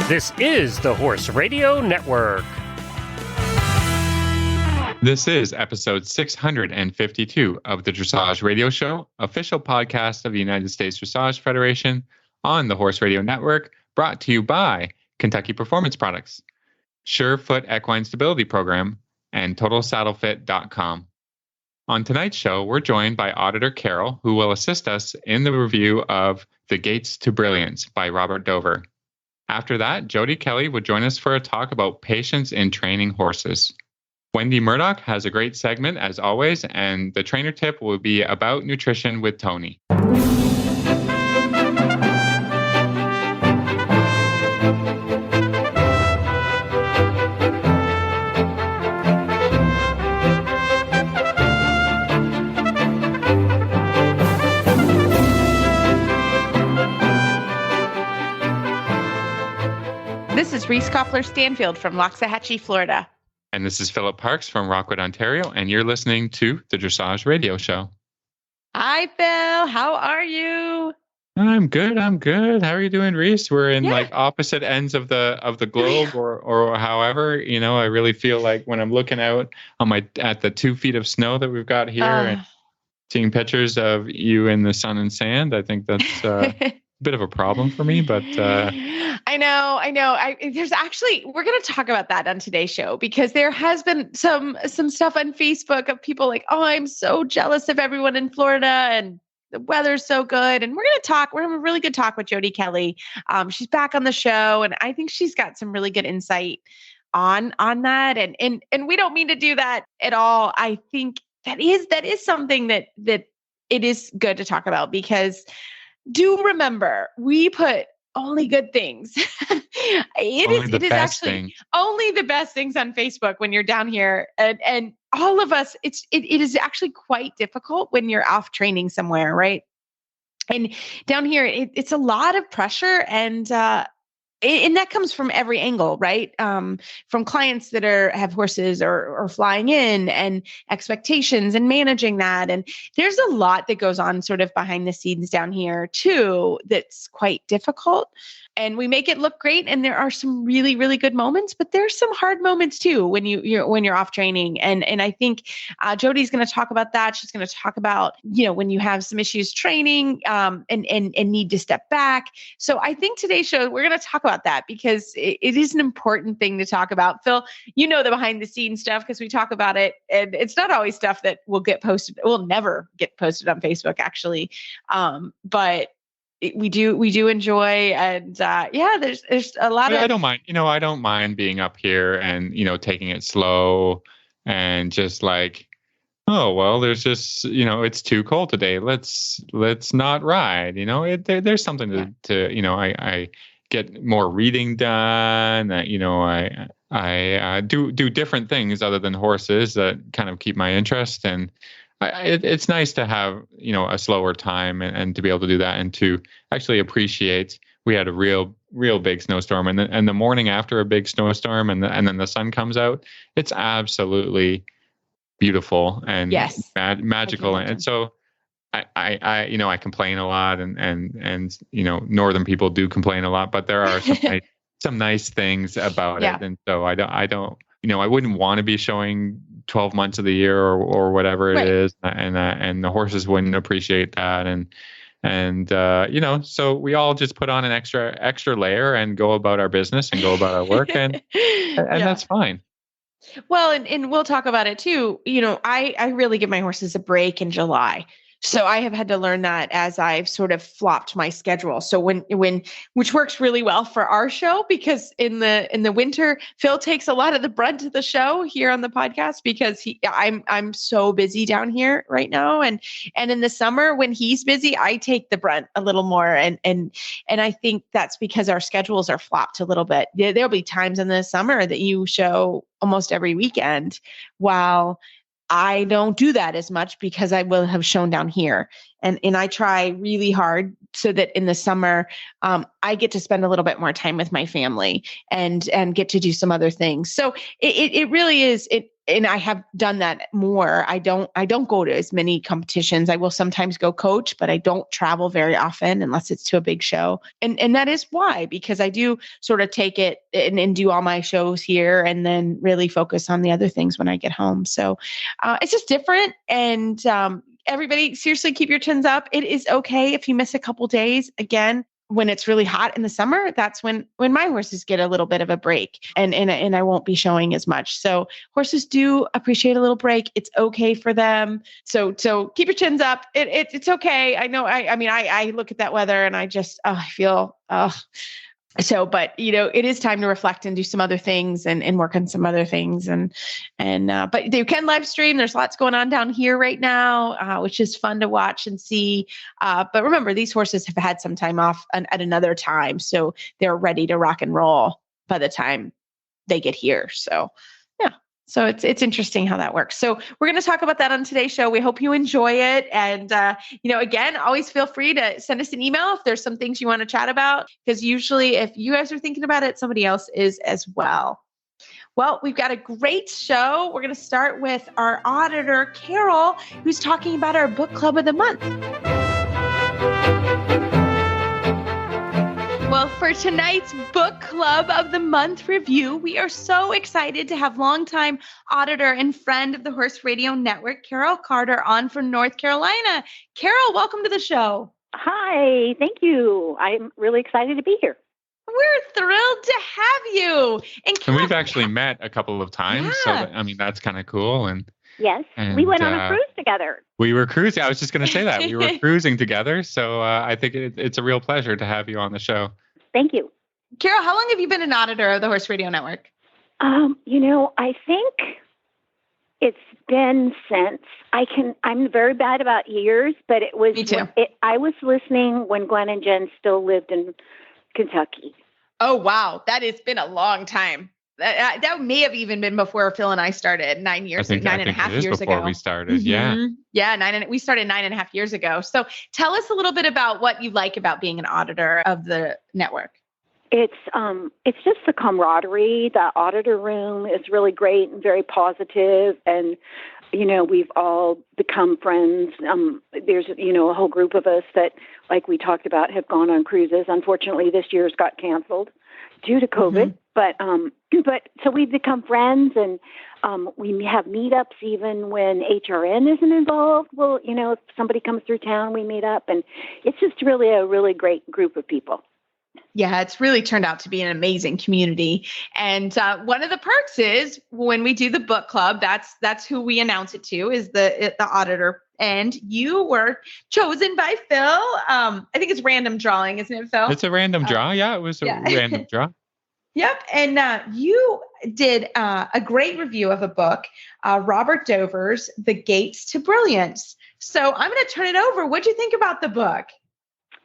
This is the Horse Radio Network. This is episode 652 of the Dressage Radio Show, official podcast of the United States Dressage Federation on the Horse Radio Network, brought to you by Kentucky Performance Products, Surefoot Equine Stability Program, and TotalSaddleFit.com. On tonight's show, we're joined by Auditor Carol, who will assist us in the review of The Gates To Brilliance by Robert Dover. After that, Jodie Kelly would join us for a talk about patience in training horses. Wendy Murdoch has a great segment, as always, and the trainer tip will be about nutrition with Tony. This is Reese Koffler-Stanfield from Loxahatchee, Florida. And this is Philip Parks from Rockwood, Ontario, and you're listening to the Dressage Radio Show. Hi, Phil. How are you? I'm good. How are you doing, Reese? We're in like opposite ends of the globe, or however. You know, I really feel like when I'm looking out on at the 2 feet of snow that we've got here and seeing pictures of you in the sun and sand, I think that's a bit of a problem for me, but I know. There's actually, we're going to talk about that on today's show, because there has been some stuff on Facebook of people like, oh, I'm so jealous of everyone in Florida and the weather's so good. And we're going to have a really good talk with Jodie Kelly. She's back on the show, and I think she's got some really good insight on that. And we don't mean to do that at all. I think that is something that it is good to talk about, because do remember, we put only good things. It is actually only the best things on Facebook when you're down here. And all of us, it is actually quite difficult when you're off training somewhere, right? And down here, it's a lot of pressure, and that comes from every angle, right? From clients that have horses or flying in, and expectations and managing that. And there's a lot that goes on sort of behind the scenes down here too, that's quite difficult. And we make it look great, and there are some really, really good moments, but there's some hard moments too when you're off training. And I think Jodie's going to talk about that. She's going to talk about, when you have some issues training and need to step back. So I think today's show, we're going to talk about that, because it is an important thing to talk about. Phil, you know the behind the scenes stuff, because we talk about it, and it's not always stuff that will get posted. It will never get posted on Facebook, actually. But we do enjoy, and there's a lot of. I don't mind. I don't mind being up here and taking it slow, and just like, oh well, there's just it's too cold today. Let's not ride. There's something to I get more reading done. I do different things other than horses that kind of keep my interest, and it's nice to have a slower time and to be able to do that, and to actually appreciate. We had a real big snowstorm, and the morning after a big snowstorm, and then the sun comes out. It's absolutely beautiful and magical, and so I complain a lot, and northern people do complain a lot, but there are some nice things about it, and so I don't. I wouldn't want to be showing 12 months of the year or whatever it is, and the horses wouldn't appreciate that, and so we all just put on an extra layer and go about our business and go about our work, and that's fine. Well, and we'll talk about it too. I really give my horses a break in July. So I have had to learn that as I've sort of flopped my schedule. So which works really well for our show, because in the winter, Phil takes a lot of the brunt of the show here on the podcast, because I'm so busy down here right now. And in the summer when he's busy, I take the brunt a little more. And I think that's because our schedules are flopped a little bit. There'll be times in the summer that you show almost every weekend, while I don't do that as much, because I will have shown down here, and I try really hard so that in the summer, I get to spend a little bit more time with my family and get to do some other things. So it really is, and I have done that more. I don't go to as many competitions. I will sometimes go coach, but I don't travel very often unless it's to a big show. And that is why, because I do sort of take it and do all my shows here and then really focus on the other things when I get home. So it's just different. And everybody, seriously, keep your chins up. It is okay if you miss a couple days. Again, when it's really hot in the summer, that's when my horses get a little bit of a break, and I won't be showing as much. So horses do appreciate a little break. It's okay for them. So keep your chins up. It's okay. I know. I mean, I look at that weather and I just I feel so, but it is time to reflect and do some other things and work on some other things. But you can live stream. There's lots going on down here right now, which is fun to watch and see. But remember, these horses have had some time off at another time, so they're ready to rock and roll by the time they get here. So, yeah. So it's interesting how that works. So we're going to talk about that on today's show. We hope you enjoy it. And, again, always feel free to send us an email if there's some things you want to chat about, because usually if you guys are thinking about it, somebody else is as well. Well, we've got a great show. We're going to start with our auditor, Carol, who's talking about our book club of the month. Well, for tonight's book club of the month review, we are so excited to have longtime auditor and friend of the Horse Radio Network, Carol Carter, on from North Carolina. Carol, welcome to the show. Hi, thank you. I'm really excited to be here. We're thrilled to have you. And we've actually met a couple of times. Yeah. So, that's kind of cool. Yes, we went on a cruise together. We were cruising. I was just going to say that. We were cruising together. So I think it's a real pleasure to have you on the show. Thank you. Carol, how long have you been an auditor of the Horse Radio Network? I think it's been since I'm very bad about years, but it was, me too. I was listening when Glenn and Jen still lived in Kentucky. Oh, wow. That has been a long time. That may have even been before Phil and I started 9 and a half years ago. Before we started, mm-hmm. Yeah. We started 9.5 years ago. So tell us a little bit about what you like about being an auditor of the network. It's just the camaraderie. The auditor room is really great and very positive, and we've all become friends. There's a whole group of us that, like we talked about, have gone on cruises. Unfortunately, this year's got canceled due to COVID. Mm-hmm. But so we've become friends, and we have meetups even when HRN isn't involved. Well, if somebody comes through town, we meet up, and it's just really a really great group of people. Yeah, it's really turned out to be an amazing community. And one of the perks is when we do the book club, that's who we announce it to, is the auditor. And you were chosen by Phil. I think it's random drawing, isn't it, Phil? It's a random draw. Yeah, it was a random draw. Yep. And you did a great review of a book, Robert Dover's The Gates to Brilliance. So I'm going to turn it over. What'd you think about the book?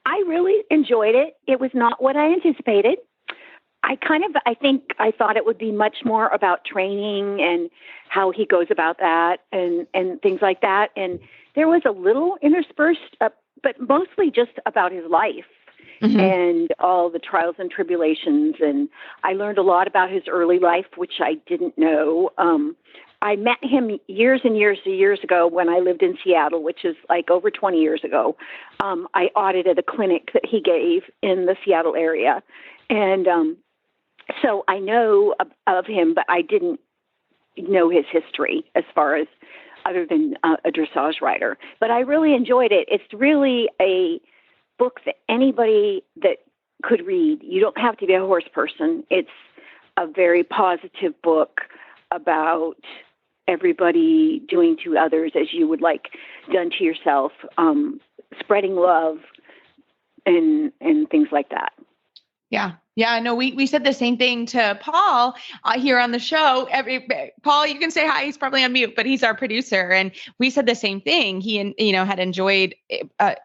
I really enjoyed it. It was not what I anticipated. I thought it would be much more about training and how he goes about that and things like that. And there was a little interspersed, but mostly just about his life. Mm-hmm. And all the trials and tribulations. And I learned a lot about his early life, which I didn't know. I met him years and years and years ago when I lived in Seattle, which is like over 20 years ago. I audited a clinic that he gave in the Seattle area. And so I know of him, but I didn't know his history as far as other than a dressage rider. But I really enjoyed it. It's really a book that anybody that could read. You don't have to be a horse person. It's a very positive book about everybody doing to others as you would like done to yourself, spreading love and things like that. Yeah. Yeah, no, we said the same thing to Paul here on the show. Paul, you can say hi. He's probably on mute, but he's our producer. And we said the same thing. He, had enjoyed,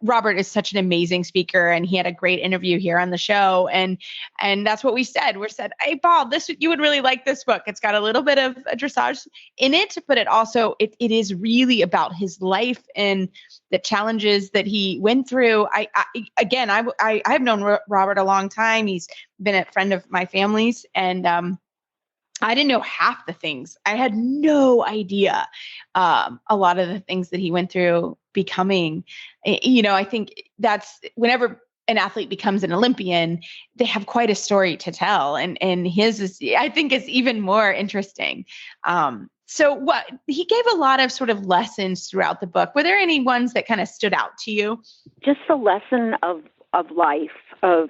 Robert is such an amazing speaker, and he had a great interview here on the show. And that's what we said. We said, hey, Paul, you would really like this book. It's got a little bit of dressage in it, but it also, it is really about his life and the challenges that he went through. I've known Robert a long time. He's been a friend of my family's, and I didn't know half the things. I had no idea a lot of the things that he went through becoming. I think that's whenever an athlete becomes an Olympian, they have quite a story to tell. And his is, I think, is even more interesting. So what he gave a lot of sort of lessons throughout the book. Were there any ones that kind of stood out to you? Just the lesson of life, of,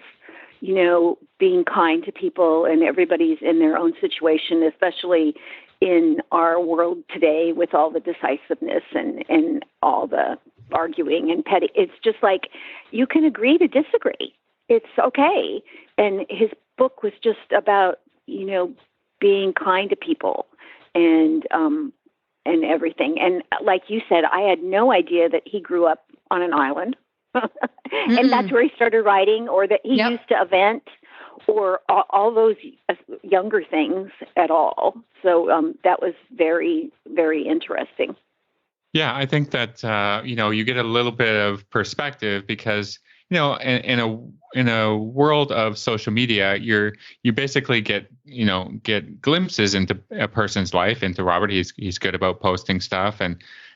being kind to people, and everybody's in their own situation, especially in our world today with all the decisiveness and all the arguing and petty. It's just like, you can agree to disagree. It's okay. And his book was just about, being kind to people and everything. And like you said, I had no idea that he grew up on an island. And that's where he started writing, or that he used to event, or all those younger things at all. So that was very, very interesting. Yeah, I think that you get a little bit of perspective because in a world of social media, you basically get glimpses into a person's life. Into Robert, he's good about posting stuff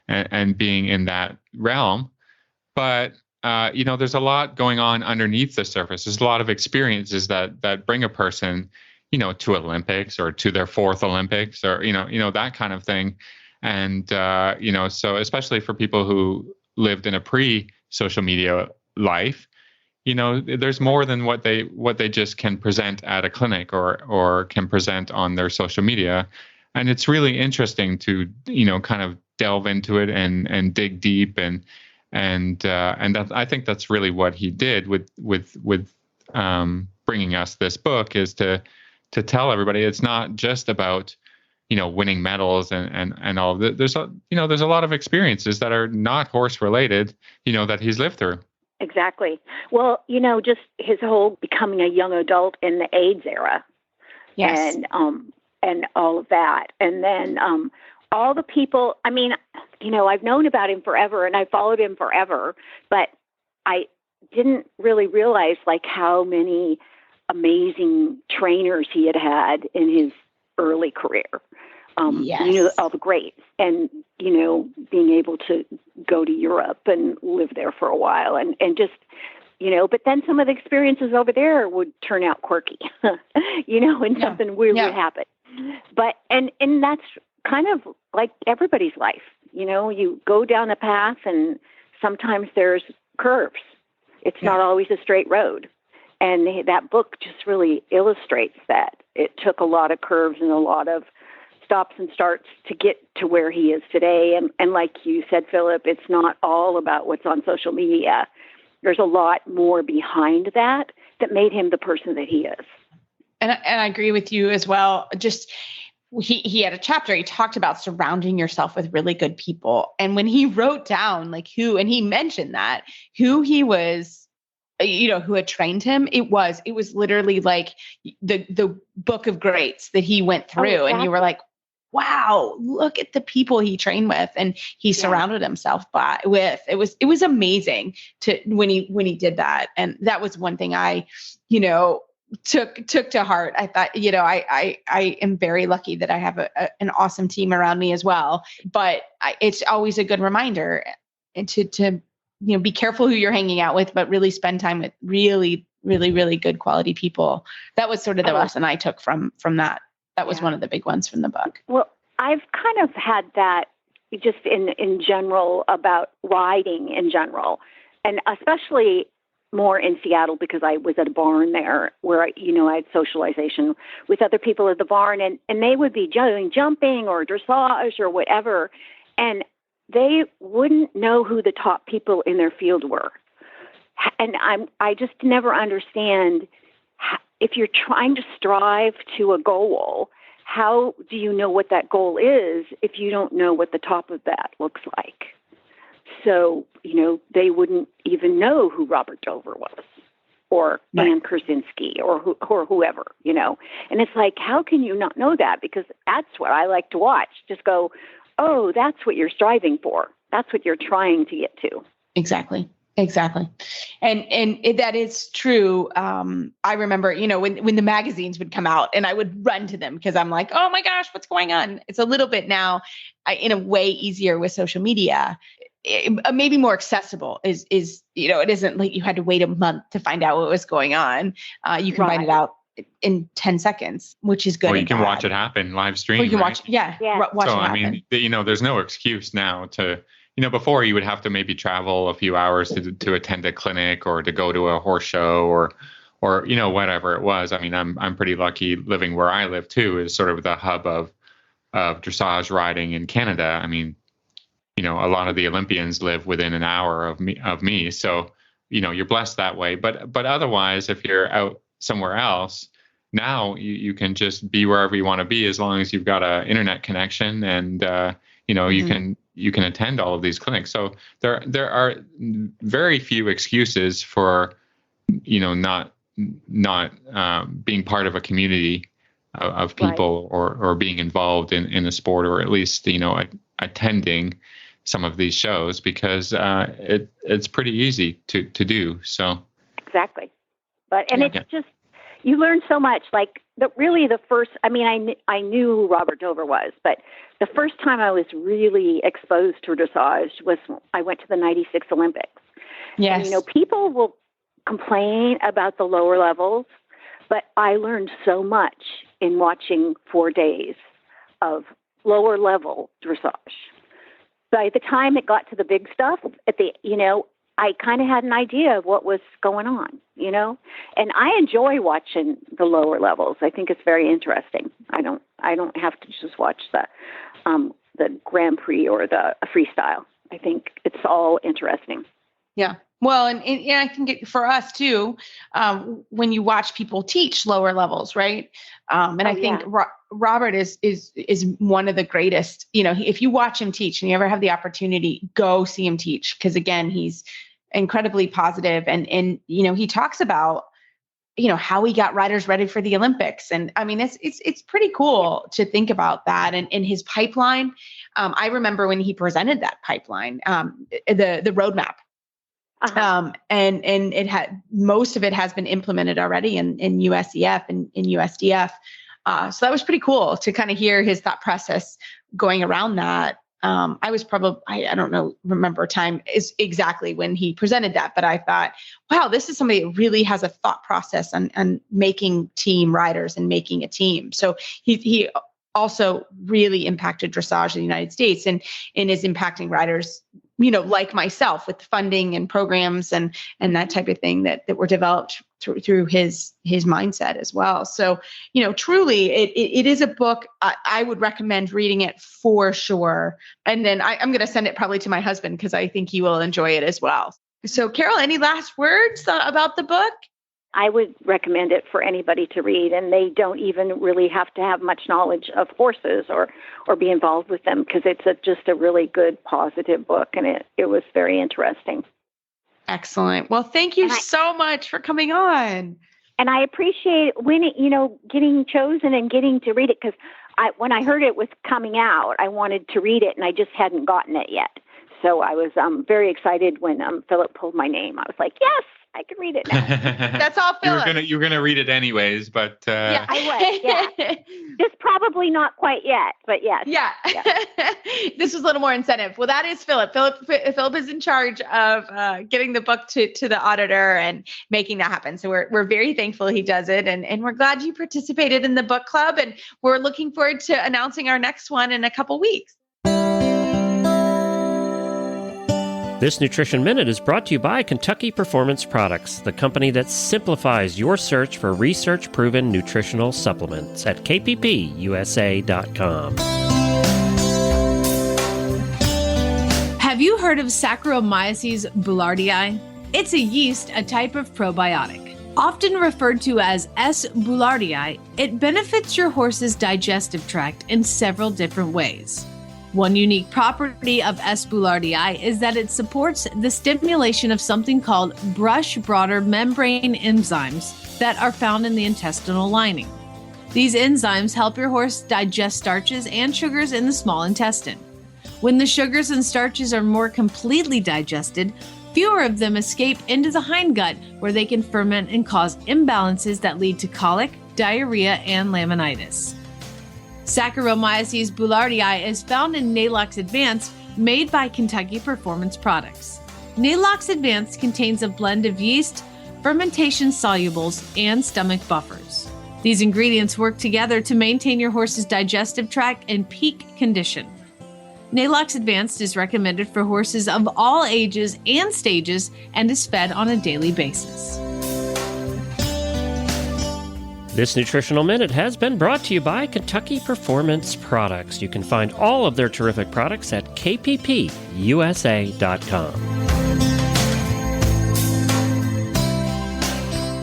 and being in that realm, but there's a lot going on underneath the surface. There's a lot of experiences that bring a person, to Olympics or to their fourth Olympics, or that kind of thing. And so especially for people who lived in a pre-social media life, there's more than what they just can present at a clinic or can present on their social media. And it's really interesting to kind of delve into it and dig deep and that, I think that's really what he did with bringing us this book, is to tell everybody it's not just about winning medals and all. There's a lot of experiences that are not horse related, that he's lived through. Exactly. Well, just his whole becoming a young adult in the AIDS era. Yes. And all of that. And then all the people, I mean, I've known about him forever and I followed him forever, but I didn't really realize like how many amazing trainers he had in his early career. All the greats, and, being able to go to Europe and live there for a while and just, but then some of the experiences over there would turn out quirky, and something weird would happen. But, and that's kind of like everybody's life, you go down a path and sometimes there's curves. It's not always a straight road. And that book just really illustrates that. It took a lot of curves and a lot of stops and starts to get to where he is today. And like you said, Philip, it's not all about what's on social media. There's a lot more behind that made him the person that he is. And I agree with you as well. Just he had a chapter, he talked about surrounding yourself with really good people. And when he wrote down like and he mentioned that who he was, who had trained him, it was literally like the book of greats that he went through. Oh, exactly. And you were like, wow, look at the people he trained with and he surrounded himself with. It was amazing when he did that. And that was one thing I, took to heart. I thought, I am very lucky that I have an awesome team around me as well, but it's always a good reminder and to be careful who you're hanging out with, but really spend time with really, really, really good quality people. That was sort of the lesson I took from that. That was one of the big ones from the book. Well, I've kind of had that just in general about riding in general, and especially more in Seattle because I was at a barn there where, I had socialization with other people at the barn and they would be doing jumping or dressage or whatever. And they wouldn't know who the top people in their field were. And I just never understand if you're trying to strive to a goal, how do you know what that goal is if you don't know what the top of that looks like? So, they wouldn't even know who Robert Dover was or Ann Kurzinski or whoever, And it's like, how can you not know that? Because that's what I like to watch. Just go, oh, that's what you're striving for. That's what you're trying to get to. Exactly. Exactly. That is true. I remember, when the magazines would come out and I would run to them because I'm like, oh my gosh, what's going on? It's a little bit now in a way easier with social media. Maybe more accessible is, it isn't like you had to wait a month to find out what was going on. You can find it out in 10 seconds, which is good. Or you can watch it happen live stream. Or you can right? watch it happen. So, I mean, there's no excuse now to, before you would have to maybe travel a few hours to attend a clinic or to go to a horse show or whatever it was. I mean, I'm pretty lucky living where I live too, is sort of the hub of dressage riding in Canada. I mean, a lot of the Olympians live within an hour of me. So, you're blessed that way. But otherwise, if you're out somewhere else, now you can just be wherever you want to be as long as you've got an internet connection and, you can attend all of these clinics. So there are very few excuses for, not being part of a community of people or being involved in a sport, or at least, attending some of these shows, because it's pretty easy to do. So exactly. It's just, you learn so much. Like the first, I mean, I knew who Robert Dover was, but the first time I was really exposed to dressage was I went to the 96 Olympics. Yes. And, people will complain about the lower levels, but I learned so much in watching 4 days of lower level dressage. By the time it got to the big stuff, I kind of had an idea of what was going on, and I enjoy watching the lower levels. I think it's very interesting. I don't have to just watch the Grand Prix or the freestyle. I think it's all interesting. Yeah. Well, and I think for us too, when you watch people teach lower levels, right? I think Robert is one of the greatest. If you watch him teach and you ever have the opportunity, go see him teach, because again, he's incredibly positive, and he talks about how he got riders ready for the Olympics, and I mean it's pretty cool to think about that, and in his pipeline. I remember when he presented that pipeline, the roadmap. And it had, most of it has been implemented already in USEF and in USDF. So that was pretty cool to kind of hear his thought process going around that. I was probably, I don't remember time is exactly when he presented that, but I thought, wow, this is somebody that really has a thought process on making team riders and making a team. So he also really impacted dressage in the United States and is impacting riders, like myself, with funding and programs and that type of thing that were developed through his mindset as well. So, truly it is a book. I would recommend reading it for sure. And then I'm going to send it probably to my husband, because I think he will enjoy it as well. So Carol, any last words about the book? I would recommend it for anybody to read, and they don't even really have to have much knowledge of horses or be involved with them, because it's just a really good, positive book, and it was very interesting. Excellent. Well, thank you so much for coming on. And I appreciate getting chosen and getting to read it, because when I heard it was coming out, I wanted to read it, and I just hadn't gotten it yet. So I was very excited when Philip pulled my name. I was like, yes, I can read it now. That's all, Philip. You were gonna read it anyways, but yeah, I was. Yeah, just probably not quite yet, but yes. Yeah. This was a little more incentive. Well, that is Philip. Philip is in charge of getting the book to the auditor and making that happen. So we're very thankful he does it, and we're glad you participated in the book club, and we're looking forward to announcing our next one in a couple weeks. This Nutrition Minute is brought to you by Kentucky Performance Products, the company that simplifies your search for research-proven nutritional supplements at kppusa.com. Have you heard of Saccharomyces boulardii? It's a yeast, a type of probiotic. Often referred to as S. boulardii, it benefits your horse's digestive tract in several different ways. One unique property of S. boulardii is that it supports the stimulation of something called brush-border membrane enzymes that are found in the intestinal lining. These enzymes help your horse digest starches and sugars in the small intestine. When the sugars and starches are more completely digested, Fewer of them escape into the hindgut, where they can ferment and cause imbalances that lead to colic, diarrhea, and laminitis. Saccharomyces boulardii is found in Nalox Advanced, made by Kentucky Performance Products. Nalox Advanced contains a blend of yeast, fermentation solubles, and stomach buffers. These ingredients work together to maintain your horse's digestive tract in peak condition. Nalox Advanced is recommended for horses of all ages and stages and is fed on a daily basis. This Nutritional Minute has been brought to you by Kentucky Performance Products. You can find all of their terrific products at kppusa.com.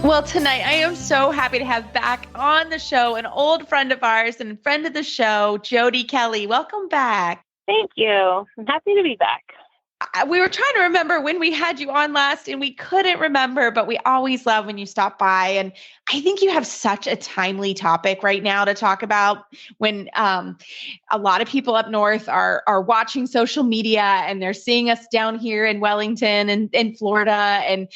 Well, tonight I am so happy to have back on the show an old friend of ours and friend of the show, Jodie Kelly. Welcome back. Thank you. I'm happy to be back. We were trying to remember when we had you on last and we couldn't remember, but we always love when you stop by. And I think you have such a timely topic right now to talk about when a lot of people up north are watching social media and they're seeing us down here in Wellington and in Florida. And,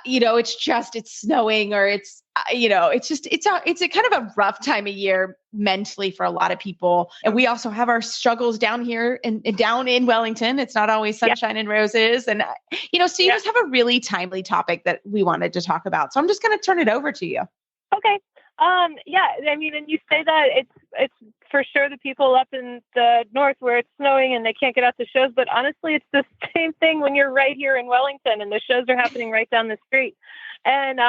it's snowing or it's a kind of a rough time of year mentally for a lot of people. And we also have our struggles down here and down in Wellington. It's not always sunshine and roses. And, so you just have a really timely topic that we wanted to talk about. So I'm just going to turn it over to you. Okay. And you say that it's for sure the people up in the north where it's snowing and they can't get out to shows. But honestly, it's the same thing when you're right here in Wellington and the shows are happening right down the street. And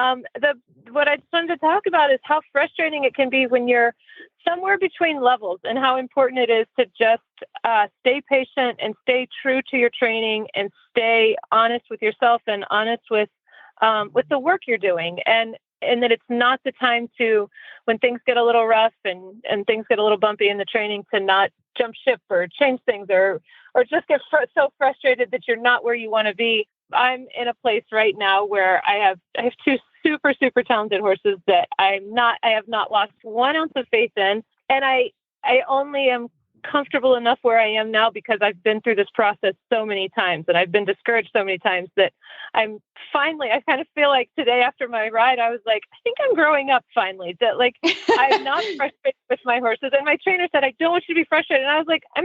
what I just wanted to talk about is how frustrating it can be when you're somewhere between levels and how important it is to just stay patient and stay true to your training and stay honest with yourself and honest with the work you're doing. And that it's not the time to, when things get a little rough and things get a little bumpy in the training, to not jump ship or change things or just get so frustrated that you're not where you want to be. I'm in a place right now where I have two super, super talented horses that I have not lost 1 ounce of faith in. And I only am comfortable enough where I am now because I've been through this process so many times and I've been discouraged so many times that I kind of feel like today after my ride, I was like, I think I'm growing up finally, that like, I'm not frustrated with my horses. And my trainer said, I don't want you to be frustrated. And I was like, I'm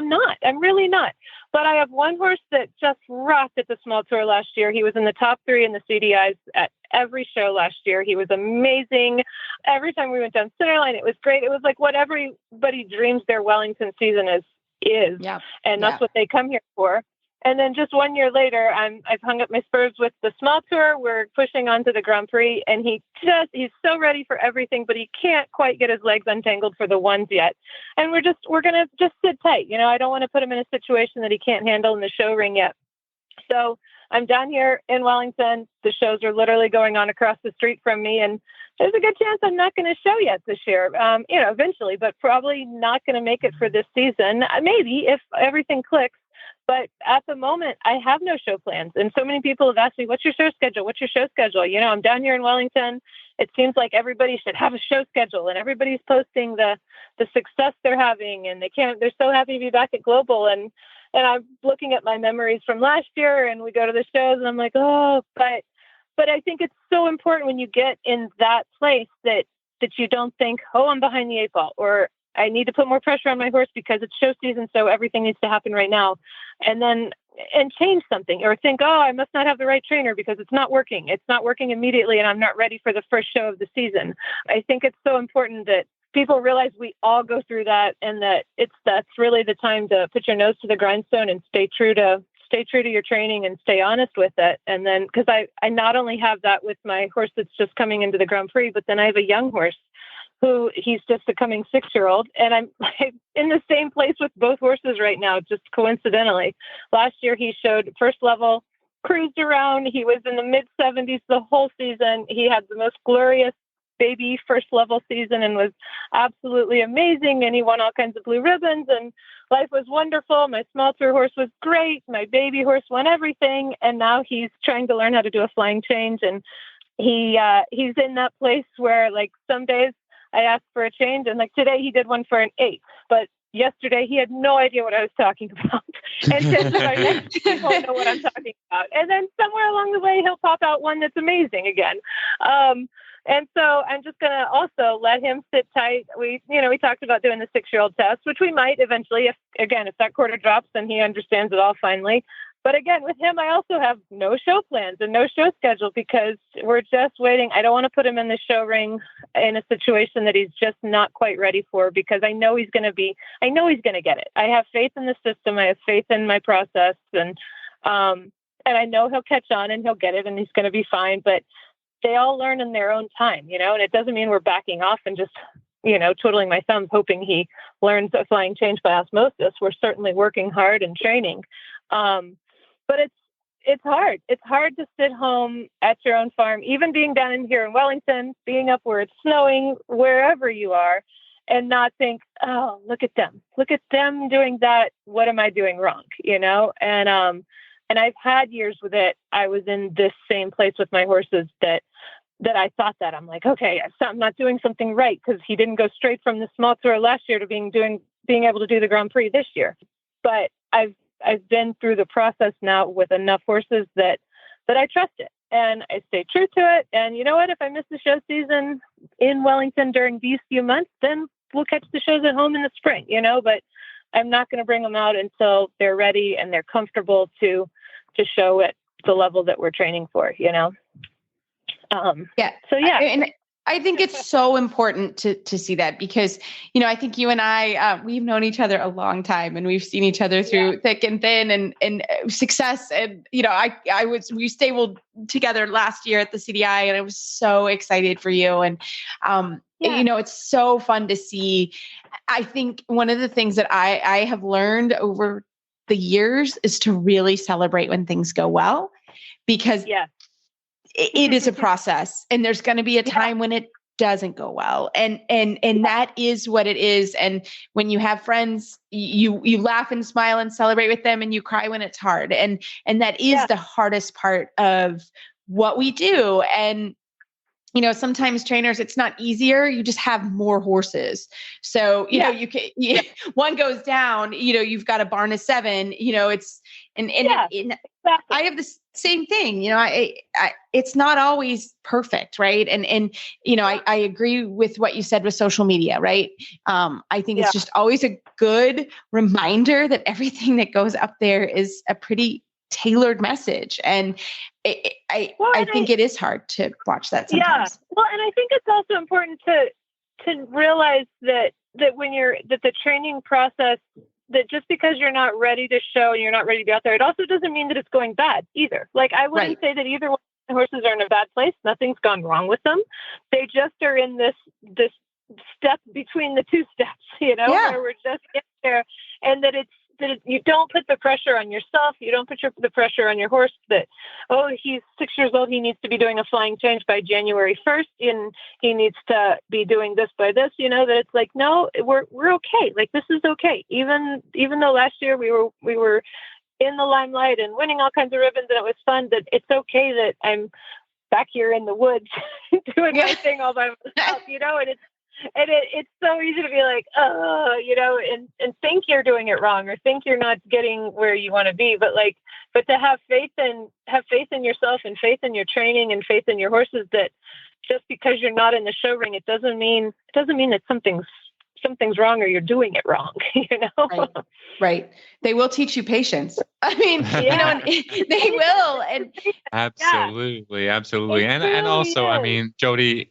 not, I'm really not. But I have one horse that just rocked at the small tour last year. He was in the top 3 in the CDIs at every show last year. He was amazing. Every time we went down Centerline, it was great. It was like what everybody dreams their Wellington season is. Yeah. And that's what they come here for. And then just 1 year later, I've hung up my spurs with the small tour. We're pushing on to the Grand Prix, and he's so ready for everything, but he can't quite get his legs untangled for the ones yet. And we're going to just sit tight. I don't want to put him in a situation that he can't handle in the show ring yet. So I'm down here in Wellington. The shows are literally going on across the street from me, and there's a good chance I'm not going to show yet this year, eventually, but probably not going to make it for this season. Maybe if everything clicks. But at the moment, I have no show plans. And so many people have asked me, what's your show schedule? What's your show schedule? I'm down here in Wellington. It seems like everybody should have a show schedule and everybody's posting the success they're having. And they're so happy to be back at Global. And I'm looking at my memories from last year and we go to the shows and I'm like, oh, but I think it's so important when you get in that place that you don't think, oh, I'm behind the 8 ball, or I need to put more pressure on my horse because it's show season, so everything needs to happen right now. And change something, or think, oh, I must not have the right trainer because it's not working. It's not working immediately and I'm not ready for the first show of the season. I think it's so important that people realize we all go through that, and that's really the time to put your nose to the grindstone and stay true to your training and stay honest with it. And then, because I not only have that with my horse that's just coming into the Grand Prix, but then I have a young horse who he's just a coming 6-year-old. And I'm in the same place with both horses right now, just coincidentally. Last year, he showed first level, cruised around. He was in the mid 70s the whole season. He had the most glorious baby first level season and was absolutely amazing. And he won all kinds of blue ribbons and life was wonderful. My small tour horse was great. My baby horse won everything. And now he's trying to learn how to do a flying change. And he's in that place where, like, some days I ask for a change, and like today he did one for an 8, but yesterday he had no idea what I was talking about. And just our next he won't know what I'm talking about. And then somewhere along the way, he'll pop out one that's amazing again. And so I'm just going to also let him sit tight. We talked about doing the 6-year-old test, which we might eventually, if that quarter drops, then he understands it all finally. But again, with him, I also have no show plans and no show schedule because we're just waiting. I don't want to put him in the show ring in a situation that he's just not quite ready for, because I know he's going to get it. I have faith in the system. I have faith in my process, and I know he'll catch on and he'll get it and he's going to be fine. But they all learn in their own time, and it doesn't mean we're backing off and just, twiddling my thumbs, hoping he learns a flying change by osmosis. We're certainly working hard and training. But it's hard. It's hard to sit home at your own farm, even being down in here in Wellington, being up where it's snowing, wherever you are, and not think, oh, look at them doing that. What am I doing wrong? And I've had years with it. I was in this same place with my horses that I thought that I'm like, okay, I'm not doing something right, because he didn't go straight from the small tour last year to being able to do the Grand Prix this year. But I've been through the process now with enough horses that I trust it, and I stay true to it. And you know what? If I miss the show season in Wellington during these few months, then we'll catch the shows at home in the spring, But I'm not going to bring them out until they're ready and they're comfortable to show at the level that we're training for, Yeah. So yeah. And I think it's so important to see that, because, I think you and I, we've known each other a long time, and we've seen each other through thick and thin and success. And, we stabled together last year at the CDI, and I was so excited for you. And, it's so fun to see. I think one of the things that I have learned over the years is to really celebrate when things go well, because it is a process, and there's going to be a time when it doesn't go well. And that is what it is. And when you have friends, you laugh and smile and celebrate with them, and you cry when it's hard. And that is the hardest part of what we do. And, sometimes trainers, it's not easier. You just have more horses. So, one goes down, you've got a barn of 7, exactly. I have the same thing, it's not always perfect. Right. And I agree with what you said with social media, right? I think it's just always a good reminder that everything that goes up there is a pretty tailored message. And I think it is hard to watch that sometimes. Yeah. Well, and I think it's also important to realize that when that the training process, that just because you're not ready to show and you're not ready to be out there, it also doesn't mean that it's going bad either. Like, I wouldn't say that either one of the horses are in a bad place. Nothing's gone wrong with them. They just are in this step between the two steps, where we're just getting there, and that you don't put the pressure on yourself. You don't put the pressure on your horse that, oh, he's 6 years old, he needs to be doing a flying change by January 1st, and he needs to be doing this by this, that it's like, no, we're okay. Like, this is okay. Even though last year we were in the limelight and winning all kinds of ribbons and it was fun, that it's okay that I'm back here in the woods doing my thing all by myself, and it's so easy to be like, oh, and think you're doing it wrong, or think you're not getting where you want to be. But to have faith in yourself, and faith in your training, and faith in your horses, that just because you're not in the show ring, it doesn't mean that something's wrong or you're doing it wrong, Right. They will teach you patience. I mean, they will. And absolutely. And really also, is. I mean, Jodie,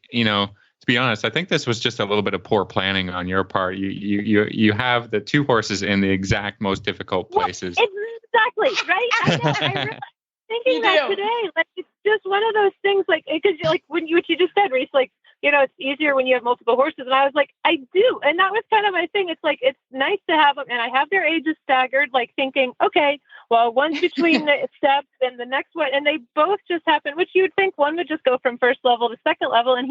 to be honest, I think this was just a little bit of poor planning on your part. You have the 2 horses in the exact most difficult places. Exactly, right? I know. I realized thinking that today. Like, it's just one of those things, like, because what you just said, Reese, like, it's easier when you have multiple horses. And I was like, I do. And that was kind of my thing. It's like, it's nice to have them. And I have their ages staggered, like thinking, okay, well, one's between the steps and the next one. And they both just happen, which you would think one would just go from first level to second level. And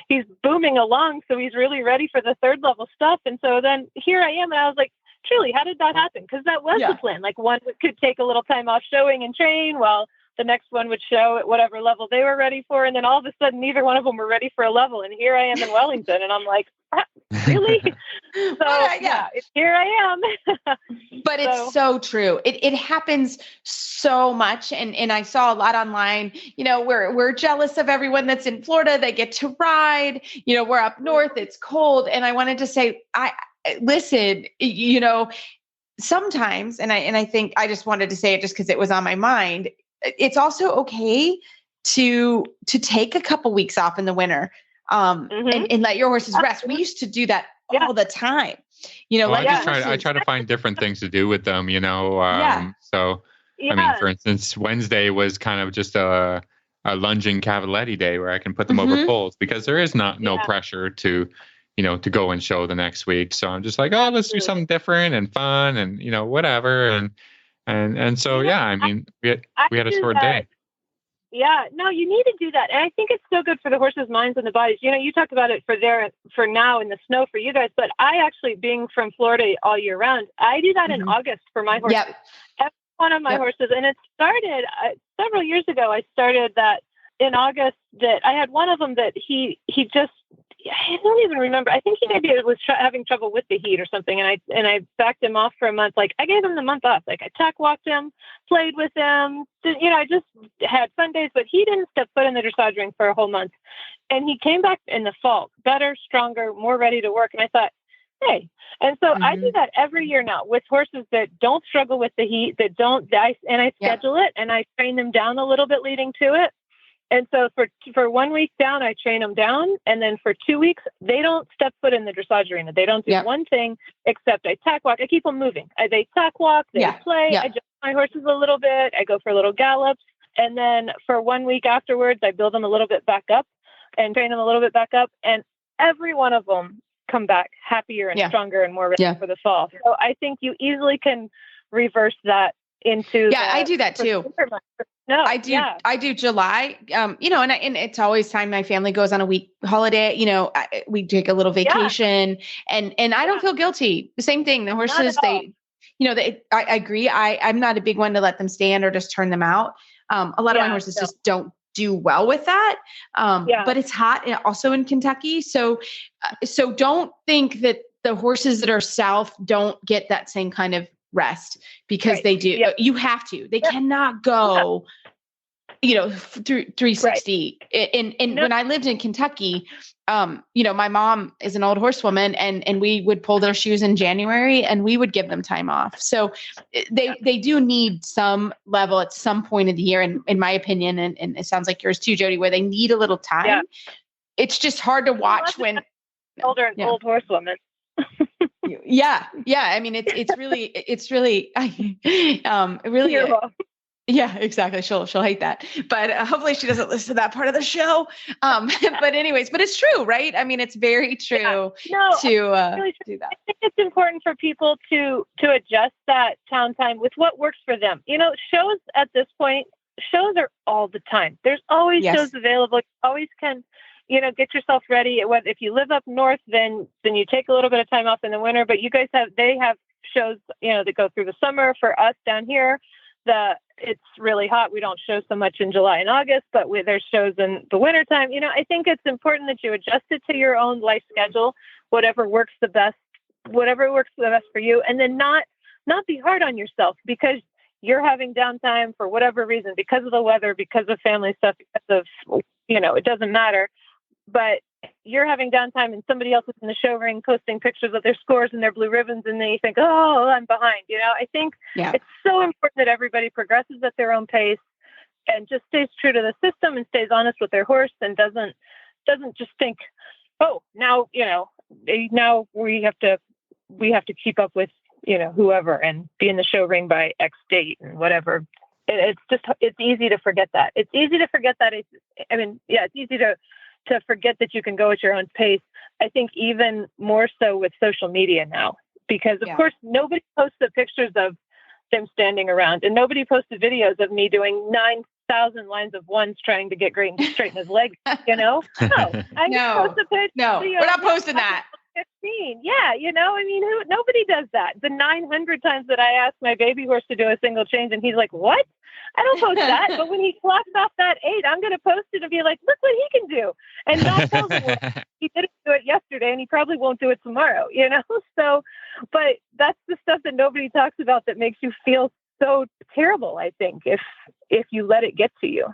he's booming along. So he's really ready for the third level stuff. And so then here I am. And I was like, truly, how did that happen? Because that was the plan. Like, one could take a little time off showing and train while the next one would show at whatever level they were ready for. And then all of a sudden, neither one of them were ready for a level. And here I am in Wellington. And I'm like, really? So here I am. But it's so true. It happens so much. And I saw a lot online, we're jealous of everyone that's in Florida. They get to ride, we're up north, it's cold. And I wanted to say, listen, sometimes, and I think I just wanted to say it just because it was on my mind. It's also okay to take a couple weeks off in the winter, and let your horses rest. We used to do that all the time. I try to find different things to do with them, So, I mean, for instance, Wednesday was kind of just a lunging cavaletti day where I can put them over poles because there is no pressure to go and show the next week. So I'm just like, oh, let's do something different and fun and, whatever. And so, I mean, we had a short day. Yeah, no, you need to do that. And I think it's so good for the horses' minds and the bodies. You talk about it for now in the snow for you guys, but I actually, being from Florida all year round, I do that in August for my horses. Yep. Every one of my horses. And it started several years ago. I started that in August, that I had one of them that he just, I don't even remember. I think he maybe was having trouble with the heat or something. And I backed him off for a month. Like, I gave him the month off. Like, I tack walked him, played with him. I just had fun days, but he didn't step foot in the dressage ring for a whole month. And he came back in the fall, better, stronger, more ready to work. And I thought, hey. And so I do that every year now with horses that don't struggle with the heat, that don't die. And I schedule it and I train them down a little bit leading to it. And so for 1 week down, I train them down. And then for 2 weeks, they don't step foot in the dressage arena. They don't do one thing except I tack walk. I keep them moving. They tack walk, they play. I adjust my horses a little bit. I go for little gallops. And then for 1 week afterwards, I build them a little bit back up and train them a little bit back up. And every one of them come back happier and stronger and more ready for the fall. So I think you easily can reverse that into. Yeah, I do that too. No, I do. Yeah. I do July. And it's always time my family goes on a week holiday. We take a little vacation, and I don't feel guilty. The same thing. The horses, I agree. I'm not a big one to let them stand or just turn them out. A lot of my horses just don't do well with that. But it's hot also in Kentucky. So don't think that the horses that are south don't get that same kind of rest, because they do. You have to. They cannot go, through 360. And when I lived in Kentucky, my mom is an old horsewoman, and we would pull their shoes in January and we would give them time off. So they do need some level at some point of the year, in my opinion, and it sounds like yours too, Jodie, where they need a little time. Yeah. It's just hard to watch when older and old horsewoman. Yeah. I mean, it's really, yeah, exactly. She'll hate that, but hopefully she doesn't listen to that part of the show. But it's true, right? I mean, it's very true to do that. I think it's important for people to adjust that town time with what works for them. Shows at this point, shows are all the time. There's always shows available. You always can, get yourself ready. If you live up north, then you take a little bit of time off in the winter, but you guys they have shows, that go through the summer. For us down here, it's really hot. We don't show so much in July and August, but there's shows in the wintertime. I think it's important that you adjust it to your own life schedule, whatever works the best for you. And then not be hard on yourself because you're having downtime for whatever reason, because of the weather, because of family stuff, because of, it doesn't matter. But you're having downtime and somebody else is in the show ring posting pictures of their scores and their blue ribbons, and then you think, oh, I'm behind. I think it's so important that everybody progresses at their own pace and just stays true to the system and stays honest with their horse and doesn't just think, oh, now we have to keep up with, whoever and be in the show ring by X date and whatever. It's easy to forget that. It's easy to forget that. It's easy to forget that you can go at your own pace. I think even more so with social media now, because of course nobody posts the pictures of them standing around, and nobody posts the videos of me doing 9,000 lines of ones trying to get great and straighten his leg. No, we're not posting that. 15. Yeah, I mean, nobody does that. The 900 times that I asked my baby horse to do a single change, and he's like, "What? I don't post that." But when he clocks off that 8, I'm going to post it and be like, "Look what he can do," and not tell him, well, he didn't do it yesterday, and he probably won't do it tomorrow. So, but that's the stuff that nobody talks about that makes you feel so terrible. I think if you let it get to you.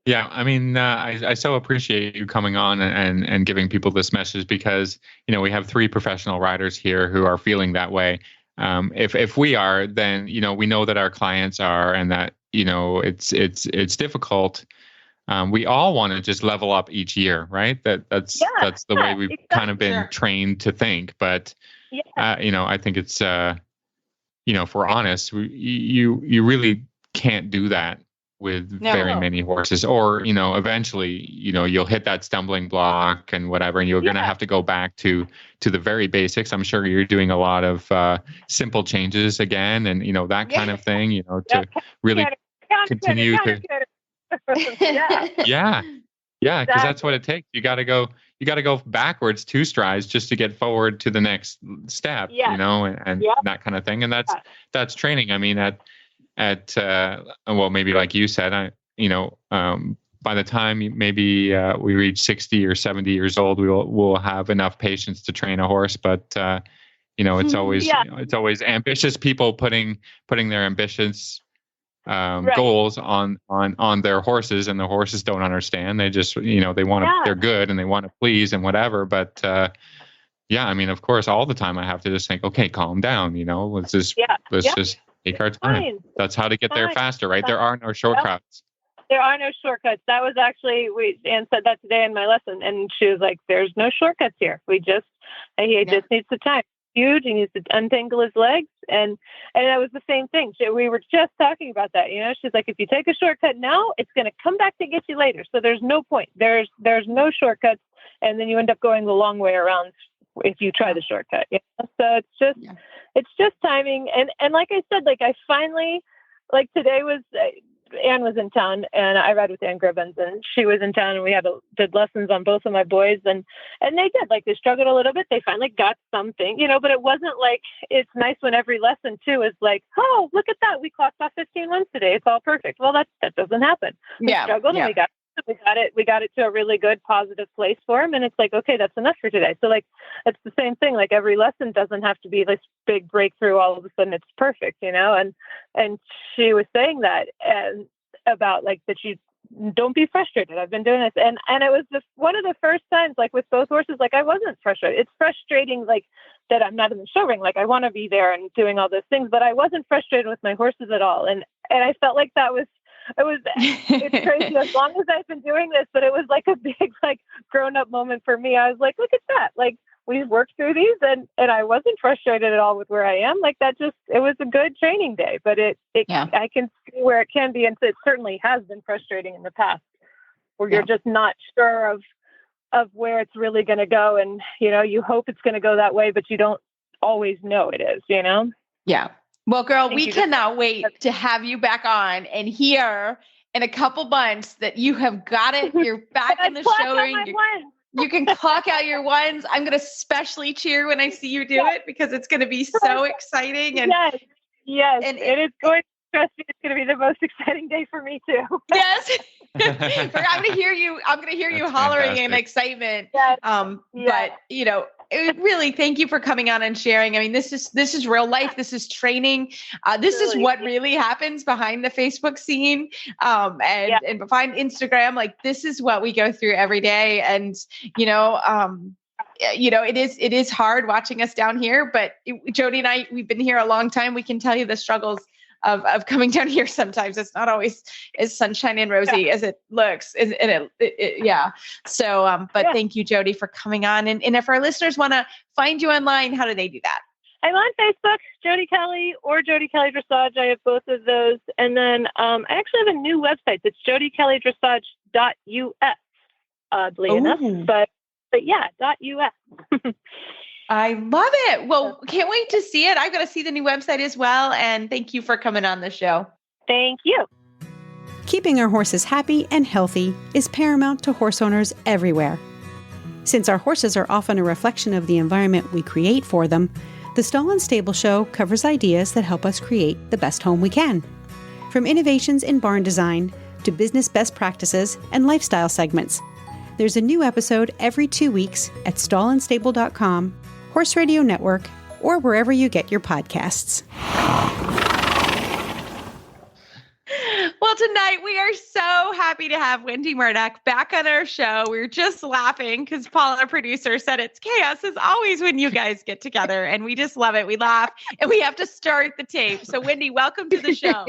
Yeah, I mean, I so appreciate you coming on and giving people this message because, we have 3 professional riders here who are feeling that way. If we are, then, we know that our clients are and that, it's difficult. We all want to just level up each year, right? That's the way we've kind of been trained to think. But, I think it's, if we're honest, you really can't do that with very many horses, or eventually you'll hit that stumbling block and whatever, and you're going to have to go back to the very basics. I'm sure you're doing a lot of simple changes again, and that kind of thing, to really continue to because that's what it takes. You got to go backwards 2 strides just to get forward to the next step, and that kind of thing, and that's training. I mean, well, maybe like you said, by the time maybe we reach 60 or 70 years old, we'll have enough patience to train a horse. But it's always it's always ambitious people putting their ambitious goals on their horses, and the horses don't understand. They just they want to, they're good and they want to please and whatever. But I mean, of course, all the time I have to just think, okay, calm down. Let's just take our time. That's how to get there faster, right? There are no shortcuts. There are no shortcuts. That was actually, Anne said that today in my lesson, and she was like, "There's no shortcuts here. He just needs the time. Huge. He needs to untangle his legs." And that was the same thing. We were just talking about that. She's like, if you take a shortcut now, it's going to come back to get you later. So there's no point. There's no shortcuts, and then you end up going the long way around if you try the shortcut. So it's just timing. And like I said, like I finally, like today was, Anne was in town, and I ride with Anne Gribbons, and she was in town, and we did lessons on both of my boys, and they did, like, they struggled a little bit. They finally got something, but it wasn't like, it's nice when every lesson too is like, oh, look at that, we clocked off 15 runs today, it's all perfect. Well, that doesn't happen. We struggled, and we got it to a really good positive place for him, and it's like, okay, that's enough for today. So like, it's the same thing. Like every lesson doesn't have to be this big breakthrough. All of a sudden, it's perfect, and she was saying that and about like that you don't be frustrated. I've been doing this, and it was one of the first times, like with both horses, like I wasn't frustrated. It's frustrating, like that I'm not in the show ring. Like I want to be there and doing all those things, but I wasn't frustrated with my horses at all, and I felt like that was. It's crazy as long as I've been doing this, but it was like a big, like grown up moment for me. I was like, look at that. Like we've worked through these and I wasn't frustrated at all with where I am. Like that it was a good training day, but I can see where it can be. And it certainly has been frustrating in the past where you're just not sure of where it's really going to go. And, you hope it's going to go that way, but you don't always know it is, Yeah. Well, girl, we cannot wait to have you back on and hear in a couple months that you have got it. You're back in the show ring. You can clock out your ones. I'm going to especially cheer when I see you do it because it's going to be so exciting. And yes, and it is going. Trust me, it's going to be the most exciting day for me too. Yes, I'm going to hear you. I'm going to hear you hollering in excitement. Yes. But really, thank you for coming on and sharing. I mean, this is real life. This is training. This is what really happens behind the Facebook scene and behind Instagram. Like this is what we go through every day. And, it is hard watching us down here, but Jodie and I, we've been here a long time. We can tell you the struggles of coming down here. Sometimes it's not always as sunshine and rosy as it looks. So, but thank you, Jodie, for coming on. And if our listeners want to find you online, how do they do that? I'm on Facebook, Jodie Kelly or Jodie Kelly Dressage. I have both of those. And then I actually have a new website that's jodiekellydressage.us, oddly enough. But yeah, .us. I love it. Well, can't wait to see it. I've got to see the new website as well. And thank you for coming on the show. Thank you. Keeping our horses happy and healthy is paramount to horse owners everywhere. Since our horses are often a reflection of the environment we create for them, the Stall and Stable Show covers ideas that help us create the best home we can. From innovations in barn design to business best practices and lifestyle segments. There's a new episode every 2 weeks at stallandstable.com, Horse Radio Network, or wherever you get your podcasts. Well, tonight we are so happy to have Wendy Murdoch back on our show. We were just laughing because Paul, our producer, said it's chaos as always when you guys get together, and we just love it. We laugh, and we have to start the tape. So, Wendy, welcome to the show.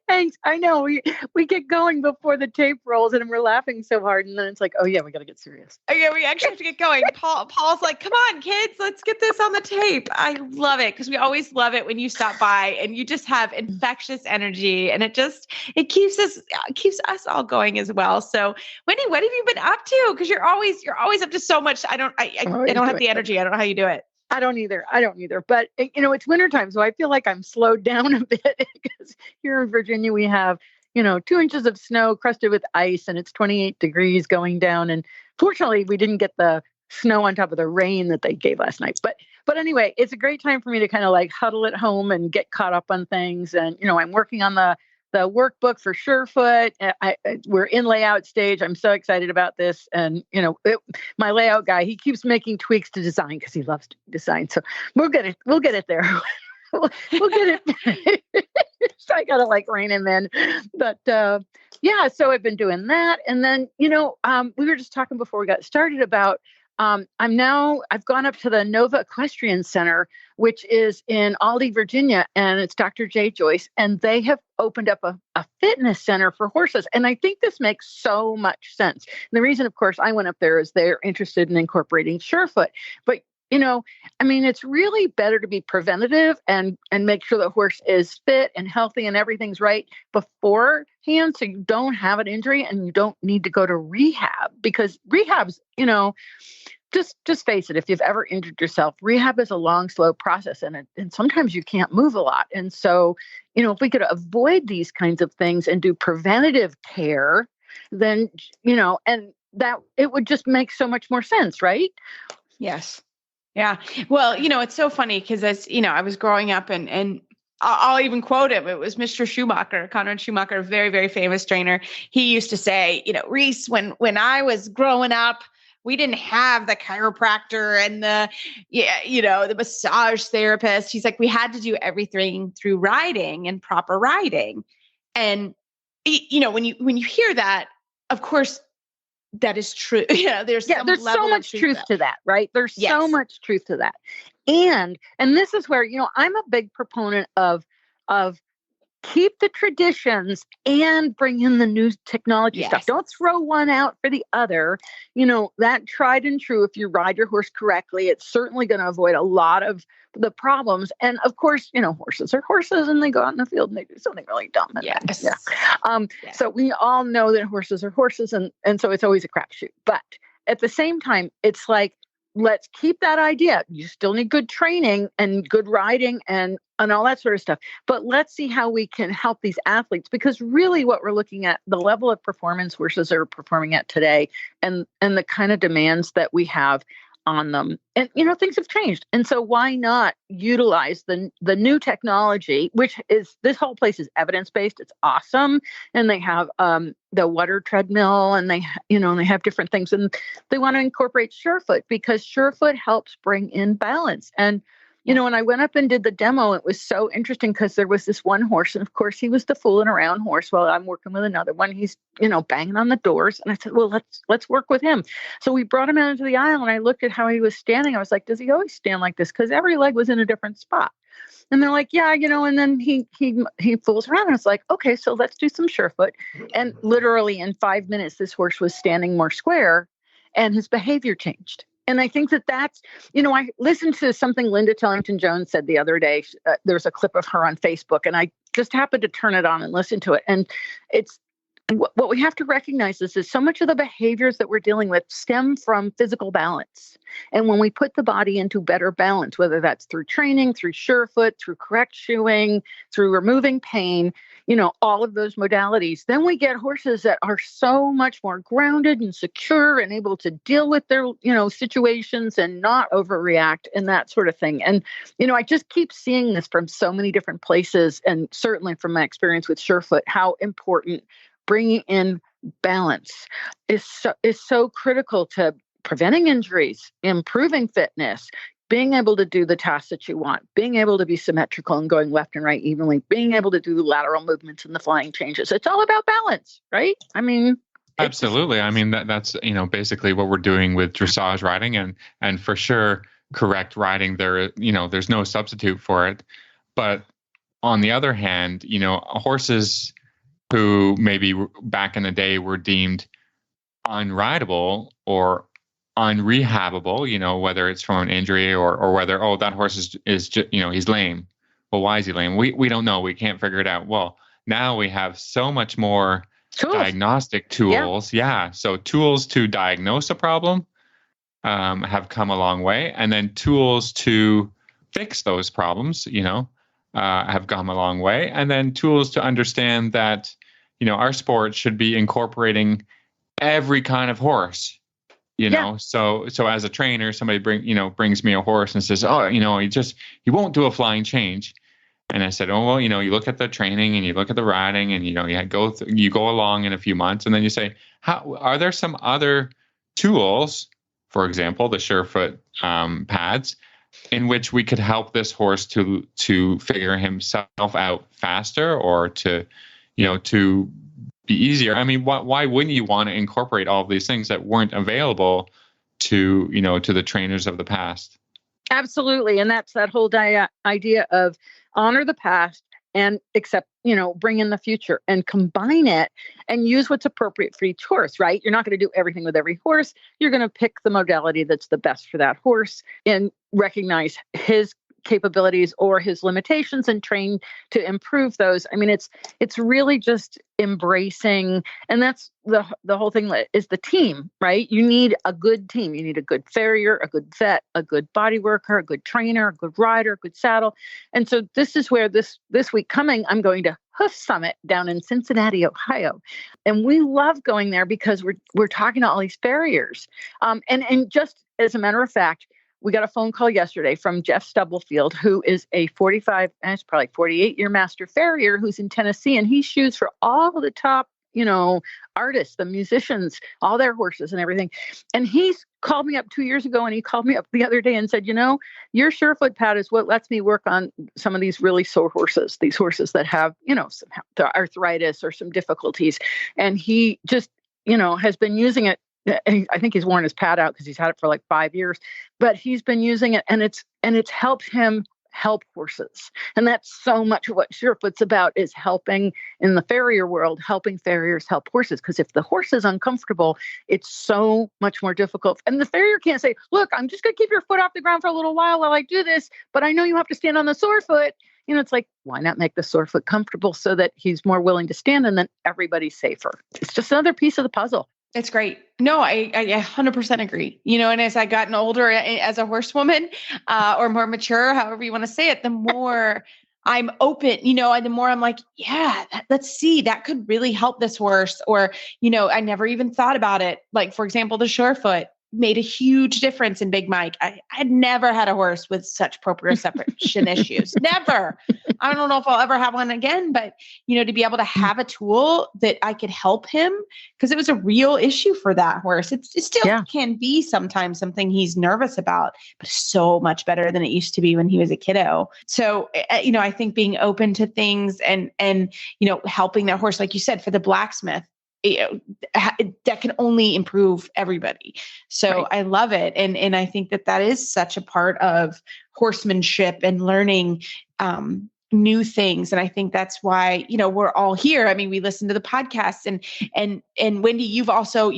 Thanks. I know we get going before the tape rolls, and we're laughing so hard, and then it's like, oh yeah, we got to get serious. Oh, yeah, we actually have to get going. Paul's like, come on, kids, let's get this on the tape. I love it because we always love it when you stop by and you just have infectious energy, and it keeps us all going as well. So, Wendy, what have you been up to? Because you're always up to so much. I don't have the energy. I don't know how you do it. I don't either. But it's wintertime, so I feel like I'm slowed down a bit because here in Virginia we have 2 inches of snow crusted with ice, and it's 28 degrees going down. And fortunately, we didn't get the snow on top of the rain that they gave last night. But anyway, it's a great time for me to kind of like huddle at home and get caught up on things. And I'm working on the workbook for Surefoot. We're in layout stage. I'm so excited about this. And, my layout guy, he keeps making tweaks to design because he loves to design. So we'll get it there. we'll get it. So I got to like rein him in. But so I've been doing that. And then, we were just talking before we got started about I've gone up to the Nova Equestrian Center, which is in Aldie, Virginia, and it's Dr. Jay Joyce, and they have opened up a fitness center for horses. And I think this makes so much sense. And the reason, of course, I went up there is they're interested in incorporating Surefoot. But, it's really better to be preventative and make sure the horse is fit and healthy and everything's right beforehand, so you don't have an injury and you don't need to go to rehab, because rehab's, just face it, if you've ever injured yourself, rehab is a long, slow process, and sometimes you can't move a lot. And so, if we could avoid these kinds of things and do preventative care, then, and that it would just make so much more sense, right? Yes. Yeah. Well, it's so funny because as, I was growing up and I'll even quote him. It was Mr. Schumacher, Conrad Schumacher, a very, very famous trainer. He used to say, Reese, when I was growing up, we didn't have the chiropractor and the massage therapist. He's like, we had to do everything through riding and proper riding. And, when you hear that, of course, that is true. There's so much truth to that, right? There's so much truth to that. And this is where, I'm a big proponent of keep the traditions and bring in the new technology stuff. Don't throw one out for the other. That tried and true, if you ride your horse correctly, it's certainly going to avoid a lot of the problems. And of course, horses are horses and they go out in the field and they do something really dumb. So we all know that horses are horses, and so it's always a crapshoot. But at the same time, it's like, let's keep that idea. You still need good training and good riding and all that sort of stuff. But let's see how we can help these athletes, because really what we're looking at, the level of performance horses are performing at today and the kind of demands that we have on them. And, things have changed. And so why not utilize the new technology, which is, this whole place is evidence-based. It's awesome. And they have the water treadmill, and they have different things, and they want to incorporate Surefoot because Surefoot helps bring in balance. And, when I went up and did the demo, it was so interesting because there was this one horse, and of course he was the fooling around horse while I'm working with another one. He's, banging on the doors. And I said, well, let's work with him. So we brought him out into the aisle, and I looked at how he was standing. I was like, does he always stand like this? Because every leg was in a different spot. And they're like, yeah, and then he fools around. And it's like, okay, so let's do some Surefoot. And literally in 5 minutes, this horse was standing more square and his behavior changed. And I think that's, I listened to something Linda Tellington-Jones said the other day. There's a clip of her on Facebook, and I just happened to turn it on and listen to it. And it's what we have to recognize is so much of the behaviors that we're dealing with stem from physical balance. And when we put the body into better balance, whether that's through training, through surefoot, through correct shoeing, through removing pain, all of those modalities, then we get horses that are so much more grounded and secure and able to deal with their, situations and not overreact and that sort of thing. And, I just keep seeing this from so many different places, and certainly from my experience with surefoot, how important bringing in balance is so critical to preventing injuries, improving fitness, being able to do the tasks that you want, being able to be symmetrical and going left and right evenly, being able to do the lateral movements and the flying changes. It's all about balance, right? Absolutely. That's basically what we're doing with dressage riding, and for sure, correct riding. There's no substitute for it. But on the other hand, horses who maybe back in the day were deemed unrideable or unrehabable, whether it's from an injury or whether, that horse is just, he's lame. Well, why is he lame? We don't know. We can't figure it out. Well, now we have so much more diagnostic tools. Yeah. So tools to diagnose a problem have come a long way. And then tools to fix those problems, have come a long way. And then tools to understand that, our sport should be incorporating every kind of horse, So as a trainer, somebody brings me a horse and says, he won't do a flying change. And I said, you look at the training and you look at the riding and, you go along in a few months, and then you say, are there some other tools, for example, the surefoot pads, in which we could help this horse to figure himself out faster, or to be easier? Why wouldn't you want to incorporate all of these things that weren't available to the trainers of the past? Absolutely. And that's that whole idea of honor the past and accept, bring in the future and combine it and use what's appropriate for each horse, right? You're not going to do everything with every horse. You're going to pick the modality that's the best for that horse and recognize his capabilities or his limitations and train to improve those. It's really just embracing, and that's the whole thing is the team, right? You need a good team. You need a good farrier, a good vet, a good body worker, a good trainer, a good rider, a good saddle. And so this is where this week coming, I'm going to Hoof Summit down in Cincinnati, Ohio. And we love going there because we're talking to all these farriers. And just as a matter of fact, we got a phone call yesterday from Jeff Stubblefield, who is a 48-year master farrier who's in Tennessee, and he shoes for all the top, artists, the musicians, all their horses and everything. And he's called me up 2 years ago, and he called me up the other day and said, your surefoot pad is what lets me work on some of these really sore horses, these horses that have, some arthritis or some difficulties. And he just, has been using it. I think he's worn his pad out because he's had it for like 5 years, but he's been using it, and it's helped him help horses. And that's so much what surefoot's about, is helping in the farrier world, helping farriers help horses. Because if the horse is uncomfortable, it's so much more difficult. And the farrier can't say, look, I'm just going to keep your foot off the ground for a little while I do this, but I know you have to stand on the sore foot. It's like, why not make the sore foot comfortable so that he's more willing to stand, and then everybody's safer? It's just another piece of the puzzle. It's great. No, I 100% agree. And as I gotten older as a horsewoman, or more mature, however you want to say it, the more I'm open, and the more I'm like, yeah, let's see, that could really help this horse. Or, I never even thought about it. Like, for example, the surefoot made a huge difference in Big Mike. I had never had a horse with such proprioception issues. Never. I don't know if I'll ever have one again, but, to be able to have a tool that I could help him, because it was a real issue for that horse. It still can be sometimes something he's nervous about, but so much better than it used to be when he was a kiddo. So, I think being open to things and, helping that horse, like you said, for the blacksmith, that can only improve everybody. So I love it. And I think that is such a part of horsemanship and learning new things. And I think that's why, we're all here. We listen to the podcasts, and Wendy, you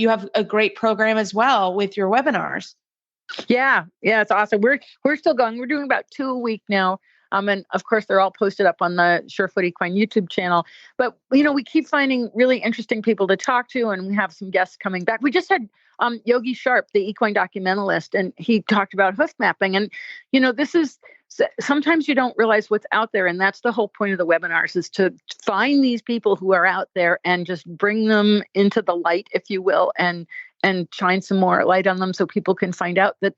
have a great program as well with your webinars. Yeah. It's awesome. We're still going. We're doing about 2 a week now. And of course, they're all posted up on the Surefoot Equine YouTube channel. But, we keep finding really interesting people to talk to, and we have some guests coming back. We just had Yogi Sharp, the equine documentalist, and he talked about hoof mapping. And, this is, sometimes you don't realize what's out there. And that's the whole point of the webinars, is to find these people who are out there and just bring them into the light, if you will, and shine some more light on them so people can find out that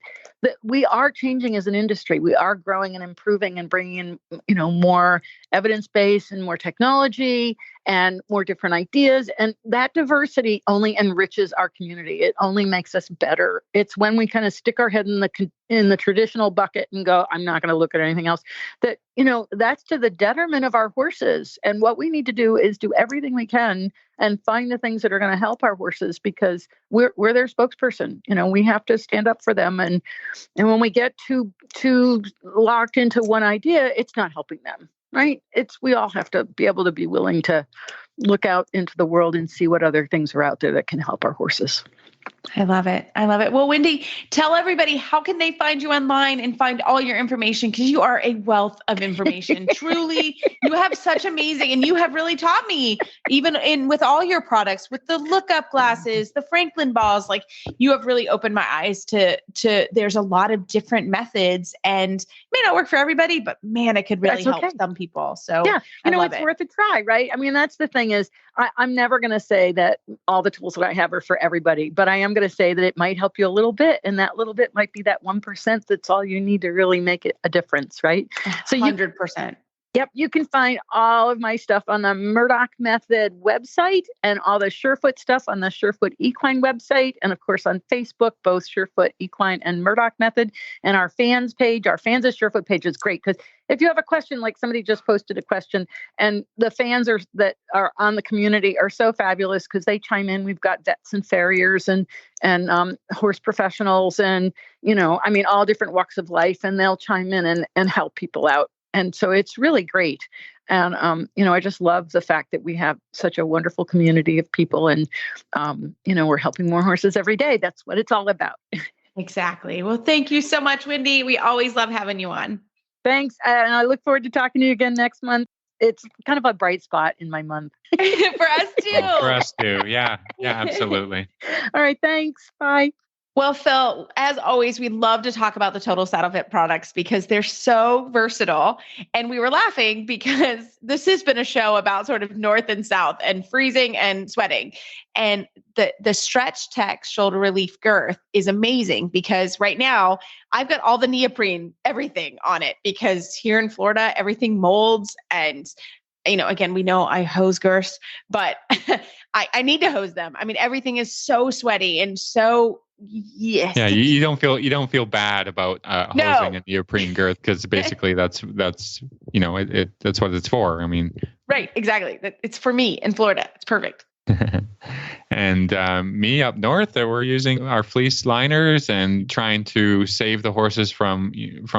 we are changing as an industry. We are growing and improving and bringing in, more evidence-based and more technology and more different ideas. And that diversity only enriches our community. It only makes us better. It's when we kind of stick our head in the traditional bucket and go, I'm not going to look at anything else, that, that's to the detriment of our horses. And what we need to do is do everything we can and find the things that are going to help our horses, because we're their spokesperson. We have to stand up for them. And when we get too locked into one idea, it's not helping them, right? We all have to be able to be willing to look out into the world and see what other things are out there that can help our horses. I love it. I love it. Well, Wendy, tell everybody, how can they find you online and find all your information? Because you are a wealth of information. Truly, you have such amazing, and you have really taught me, even with all your products, with the lookup glasses, the Franklin balls, like you have really opened my eyes to there's a lot of different methods, and it may not work for everybody, but man, it could really help some people. So yeah, it's worth a try, right? I mean, that's the thing is, I'm never going to say that all the tools that I have are for everybody, but I am going to say that it might help you a little bit. And that little bit might be that 1% that's all you need to really make it a difference, right? So 100%. Yep. You can find all of my stuff on the Murdoch Method website, and all the Surefoot stuff on the Surefoot Equine website. And of course, on Facebook, both Surefoot Equine and Murdoch Method. And our fans page, our Fans of Surefoot page is great, because if you have a question, like somebody just posted a question, and the fans that are on the community are so fabulous because they chime in. We've got vets and farriers and horse professionals and, all different walks of life, and they'll chime in and help people out. And so it's really great. And, I just love the fact that we have such a wonderful community of people, and, we're helping more horses every day. That's what it's all about. Exactly. Well, thank you so much, Wendy. We always love having you on. Thanks. And I look forward to talking to you again next month. It's kind of a bright spot in my month. For us too. For us too. Yeah. Yeah, absolutely. All right. Thanks. Bye. Well, Phil, as always, we love to talk about the Total Saddle Fit products because they're so versatile. And we were laughing because this has been a show about sort of north and south and freezing and sweating. And the Stretch Tech shoulder relief girth is amazing because right now I've got all the neoprene, everything on it, because here in Florida, everything molds. And again, we know I hose girths, but I need to hose them. I mean, everything is so sweaty and so yes. Yeah, you don't feel bad about hosing a neoprene girth, because basically that's that's what it's for. I mean, right, exactly. It's for me in Florida. It's perfect. And me up north, we're using our fleece liners and trying to save the horses from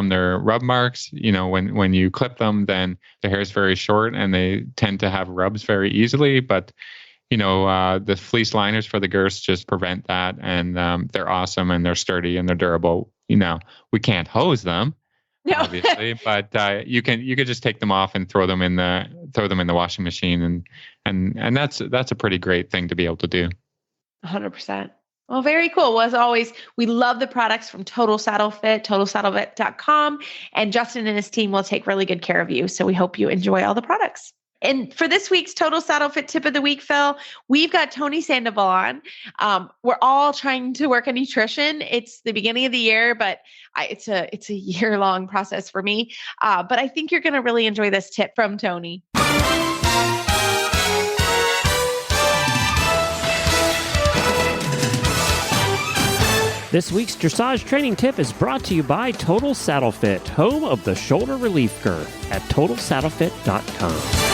their rub marks. When you clip them, then the hair is very short and they tend to have rubs very easily. But the fleece liners for the girths just prevent that, and they're awesome and they're sturdy and they're durable. We can't hose them, obviously, but you could just take them off and throw them in the washing machine, and that's a pretty great thing to be able to do. 100%. Well, very cool. Well, as always, we love the products from Total Saddle Fit, totalsaddlefit.com, and Justin and his team will take really good care of you. So we hope you enjoy all the products. And for this week's Total Saddle Fit tip of the week, Phil, we've got Tony Sandoval on. We're all trying to work on nutrition. It's the beginning of the year, but it's a year-long process for me. But I think you're going to really enjoy this tip from Tony. This week's dressage training tip is brought to you by Total Saddle Fit, home of the shoulder relief girth at totalsaddlefit.com.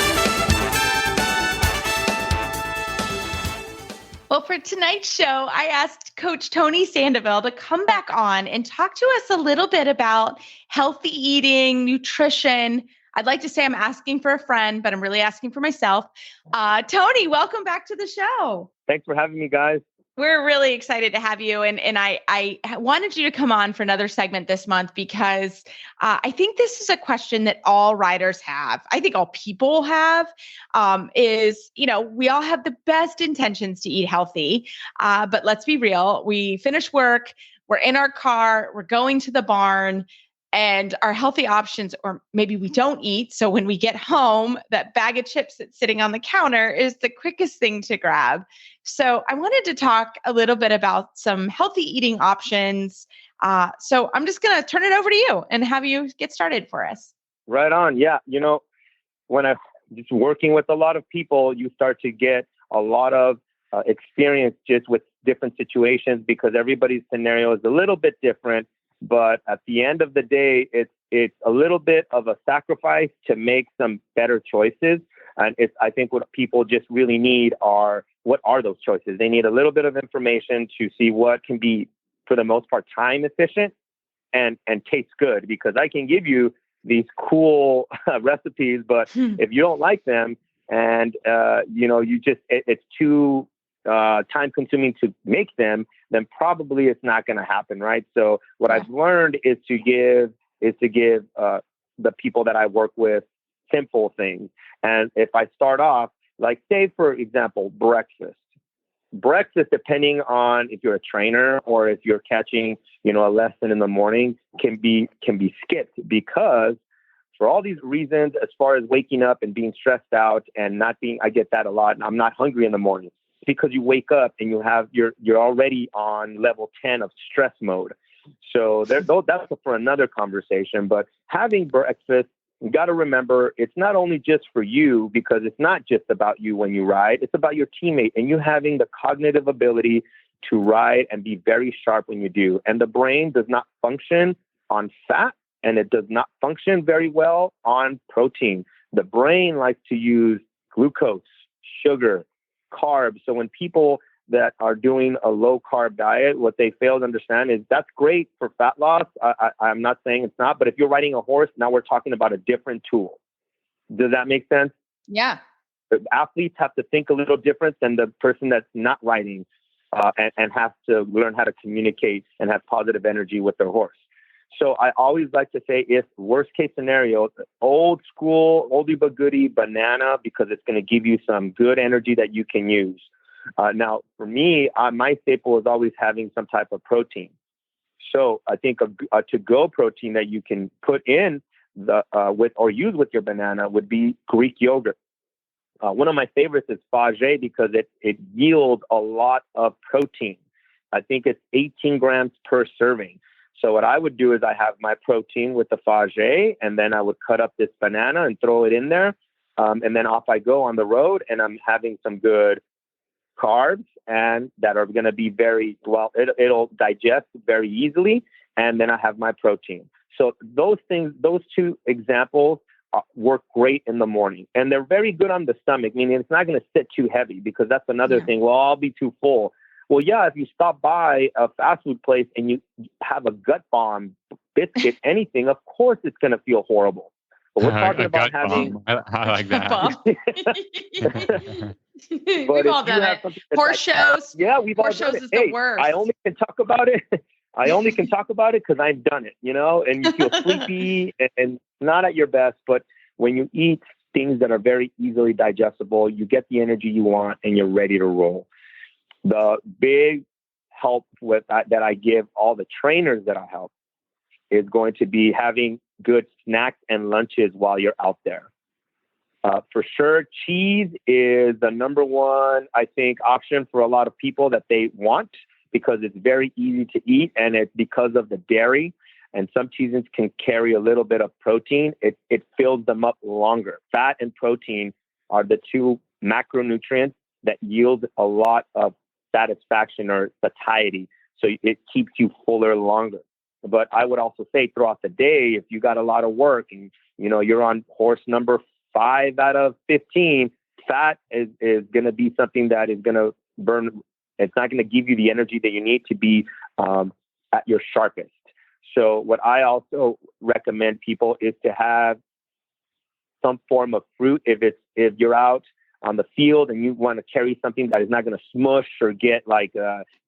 Well, for tonight's show, I asked Coach Tony Sandoval to come back on and talk to us a little bit about healthy eating, nutrition. I'd like to say I'm asking for a friend, but I'm really asking for myself. Tony, welcome back to the show. Thanks for having me, guys. We're really excited to have you. And I wanted you to come on for another segment this month because I think this is a question that all riders have. I think all people have is, we all have the best intentions to eat healthy. But let's be real. We finish work, we're in our car, we're going to the barn, and our healthy options, or maybe we don't eat. So when we get home, that bag of chips that's sitting on the counter is the quickest thing to grab. So I wanted to talk a little bit about some healthy eating options. So I'm just going to turn it over to you and have you get started for us. Right on. Yeah. When I'm just working with a lot of people, you start to get a lot of experience just with different situations because everybody's scenario is a little bit different. But at the end of the day, it's a little bit of a sacrifice to make some better choices. And I think what people just really need what are those choices? They need a little bit of information to see what can be, for the most part, time efficient and tastes good. Because I can give you these cool recipes, but if you don't like them and it's too time consuming to make them, then probably it's not going to happen, right? So what I've learned is to give the people that I work with simple things. And if I start off, like say for example, breakfast, depending on if you're a trainer or if you're catching, a lesson in the morning, can be skipped because for all these reasons, as far as waking up and being stressed out and I get that a lot. And I'm not hungry in the morning. Because you wake up and you're already on level 10 of stress mode. So that's for another conversation. But having breakfast, you got to remember it's not only just for you, because it's not just about you when you ride. It's about your teammate and you having the cognitive ability to ride and be very sharp when you do. And the brain does not function on fat and it does not function very well on protein. The brain likes to use glucose, sugar, carbs. So when people that are doing a low carb diet, what they fail to understand is that's great for fat loss. I'm not saying it's not, but if you're riding a horse, now we're talking about a different tool. Does that make sense? Yeah. Athletes have to think a little different than the person that's not riding and have to learn how to communicate and have positive energy with their horse. So I always like to say, if worst case scenario, old school, oldie but goodie banana, because it's going to give you some good energy that you can use. Now, for me, my staple is always having some type of protein. So I think a to-go protein that you can put in use with your banana would be Greek yogurt. One of my favorites is Fage because it yields a lot of protein. I think it's 18 grams per serving. So what I would do is I have my protein with the Fage, and then I would cut up this banana and throw it in there. And then off I go on the road, and I'm having some good carbs and that are going to be it'll digest very easily. And then I have my protein. So those two examples work great in the morning, and they're very good on the stomach, meaning it's not going to sit too heavy, because that's another thing. Well, I'll be too full. Well, yeah, if you stop by a fast food place and you have a gut bomb biscuit, anything, of course it's going to feel horrible. But we're talking about having... I like that. We've all done it. Horse shows. Yeah, we've all done it. Is the worst. I only can talk about it. Because I've done it, and you feel sleepy and not at your best. But when you eat things that are very easily digestible, you get the energy you want and you're ready to roll. The big help with that I give all the trainers that I help is going to be having good snacks and lunches while you're out there. For sure, cheese is the number one, I think, option for a lot of people that they want, because it's very easy to eat, and it's because of the dairy. And some cheeses can carry a little bit of protein. It fills them up longer. Fat and protein are the two macronutrients that yield a lot of satisfaction or satiety. So it keeps you fuller longer. But I would also say throughout the day, if you got a lot of work and you're on horse number 5 out of 15, fat is going to be something that is going to burn. It's not going to give you the energy that you need to be at your sharpest. So what I also recommend people is to have some form of fruit. If you're out on the field and you want to carry something that is not going to smush or get like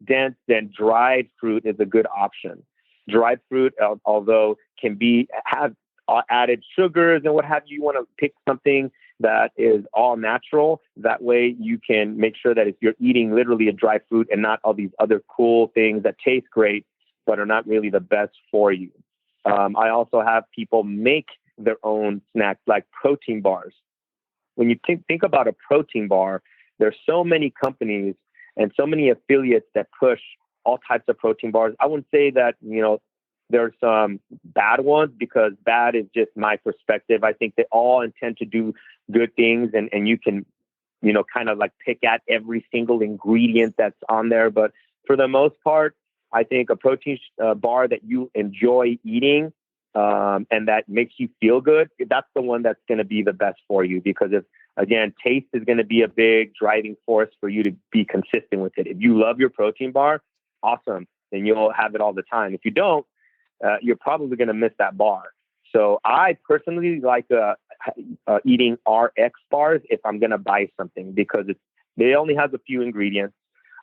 dense, then dried fruit is a good option. Dried fruit, although have added sugars and what have you, you want to pick something that is all natural. That way you can make sure that if you're eating literally a dry fruit and not all these other cool things that taste great, but are not really the best for you. I also have people make their own snacks like protein bars. When you think about a protein bar, there's so many companies and so many affiliates that push all types of protein bars. I wouldn't say that, there's some bad ones, because bad is just my perspective. I think they all intend to do good things, and you can, kind of like pick at every single ingredient that's on there. But for the most part, I think a protein bar that you enjoy eating and that makes you feel good, that's the one that's going to be the best for you. Because again, taste is going to be a big driving force for you to be consistent with it. If you love your protein bar, awesome, then you'll have it all the time. If you don't, you're probably going to miss that bar. So I personally like eating RX bars if I'm going to buy something, because they only have a few ingredients.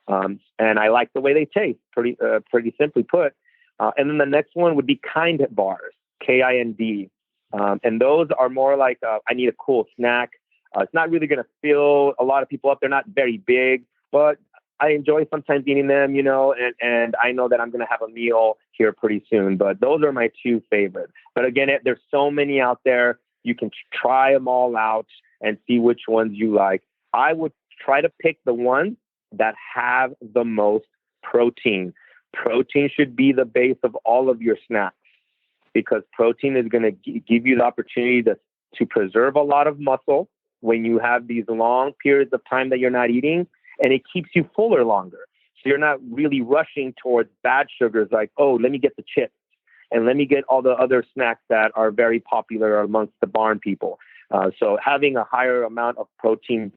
And I like the way they taste, pretty simply put. And then the next one would be Kind bars, KIND. And those are more like, I need a cool snack. It's not really going to fill a lot of people up. They're not very big, but I enjoy sometimes eating them, and I know that I'm going to have a meal here pretty soon. But those are my two favorites. But again, there's so many out there. You can try them all out and see which ones you like. I would try to pick the ones that have the most protein. Protein should be the base of all of your snacks, because protein is going to give you the opportunity to preserve a lot of muscle when you have these long periods of time that you're not eating, and it keeps you fuller longer. So you're not really rushing towards bad sugars like, oh, let me get the chips and let me get all the other snacks that are very popular amongst the barn people. So having a higher amount of protein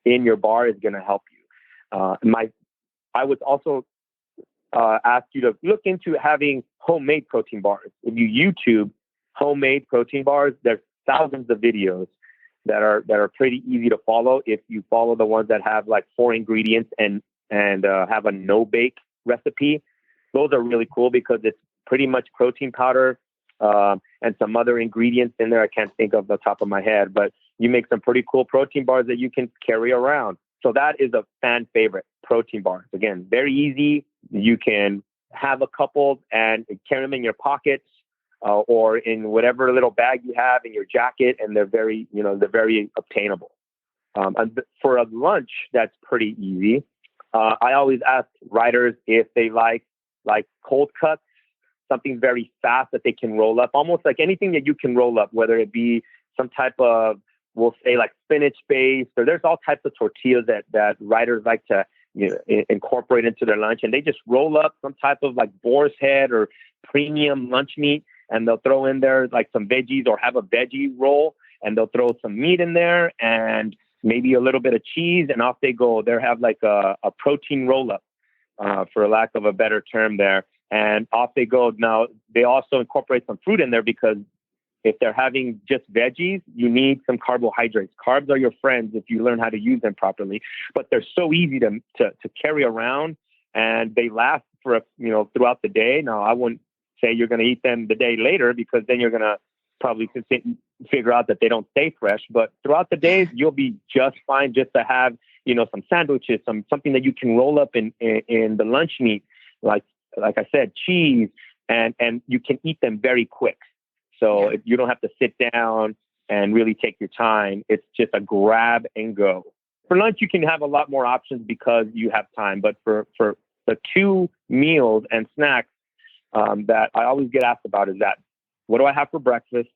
in your bar is going to help you. I would also ask you to look into having homemade protein bars. If you YouTube homemade protein bars, there's thousands of videos that are pretty easy to follow. If you follow the ones that have like 4 ingredients and have a no bake recipe, those are really cool, because it's pretty much protein powder and some other ingredients in there. I can't think of the top of my head, but you make some pretty cool protein bars that you can carry around. So that is a fan favorite, protein bars. Again, very easy. You can have a couple and carry them in your pockets or in whatever little bag you have in your jacket, and they're very obtainable. And for a lunch, that's pretty easy. I always ask riders if they like cold cuts, something very fast that they can roll up, almost like anything that you can roll up, whether it be some type of, we'll say like spinach based, or there's all types of tortillas that riders like to incorporate into their lunch, and they just roll up some type of like boar's head or premium lunch meat, and they'll throw in there like some veggies, or have a veggie roll, and they'll throw some meat in there and maybe a little bit of cheese, and off they go. They'll have like a protein roll up, for lack of a better term there, and off they go. Now they also incorporate some fruit in there, because if they're having just veggies, you need some carbohydrates. Carbs are your friends if you learn how to use them properly, but they're so easy to carry around, and they last for throughout the day. Now I wouldn't say you're going to eat them the day later, because then you're going to probably figure out that they don't stay fresh. But throughout the day, you'll be just fine just to have some sandwiches, something that you can roll up in the lunch meat, like I said, cheese, and you can eat them very quick. So if you don't have to sit down and really take your time, it's just a grab and go. For lunch, you can have a lot more options because you have time. But for the 2 meals and snacks that I always get asked about is that, what do I have for breakfast?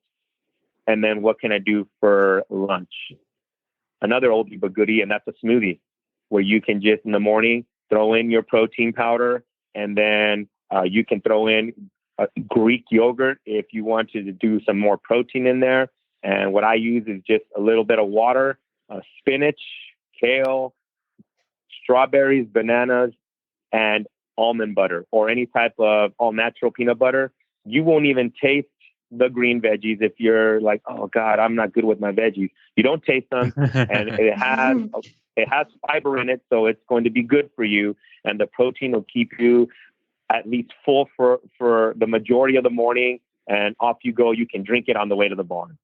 And then what can I do for lunch? Another oldie but goodie, and that's a smoothie, where you can just in the morning throw in your protein powder, and then you can throw in Greek yogurt if you want to do some more protein in there. And what I use is just a little bit of water, spinach, kale, strawberries, bananas, and almond butter, or any type of all natural peanut butter. You won't even taste the green veggies if you're like, oh God, I'm not good with my veggies. You don't taste them, and it has fiber in it, so it's going to be good for you, and the protein will keep you at least full for the majority of the morning, and off you go. You can drink it on the way to the barn.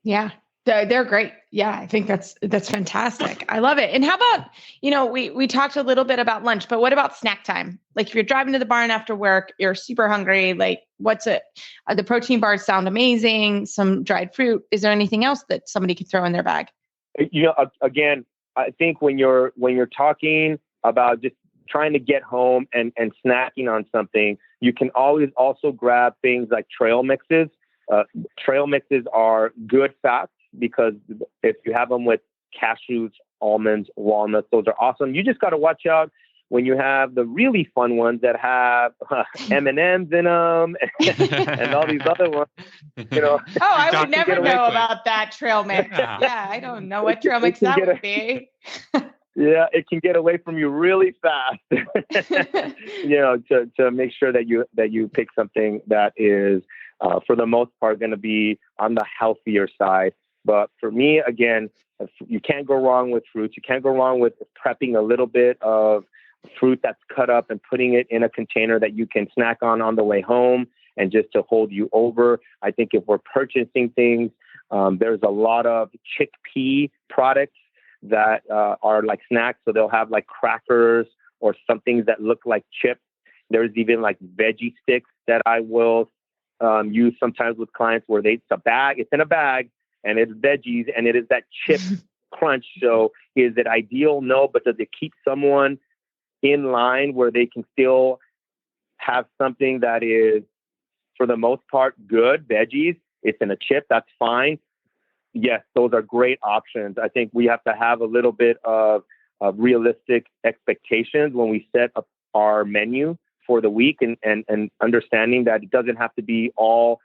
Yeah. They're great. Yeah, I think that's fantastic. I love it. And how about, we talked a little bit about lunch, but what about snack time? Like if you're driving to the barn after work, you're super hungry, like what's it? The protein bars sound amazing. Some dried fruit. Is there anything else that somebody could throw in their bag? Again, I think when you're talking about just trying to get home and snacking on something, you can always also grab things like trail mixes. Trail mixes are good fats, because if you have them with cashews, almonds, walnuts, those are awesome. You just got to watch out when you have the really fun ones that have M&Ms in them and all these other ones. Oh, I would never know about that trail mix. Yeah, I don't know what trail mix that would be. Yeah, it can get away from you really fast. To make sure that you pick something that is, for the most part, going to be on the healthier side. But for me, again, you can't go wrong with fruits. You can't go wrong with prepping a little bit of fruit that's cut up and putting it in a container that you can snack on the way home and just to hold you over. I think if we're purchasing things, there's a lot of chickpea products that are like snacks. So they'll have like crackers or some things that look like chips. There's even like veggie sticks that I will use sometimes with clients where it's in a bag, and it's veggies, and it is that chip crunch. So is it ideal? No, but does it keep someone in line where they can still have something that is, for the most part, good veggies? It's in a chip, that's fine. Yes, those are great options. I think we have to have a little bit of realistic expectations when we set up our menu for the week, and understanding that it doesn't have to be all,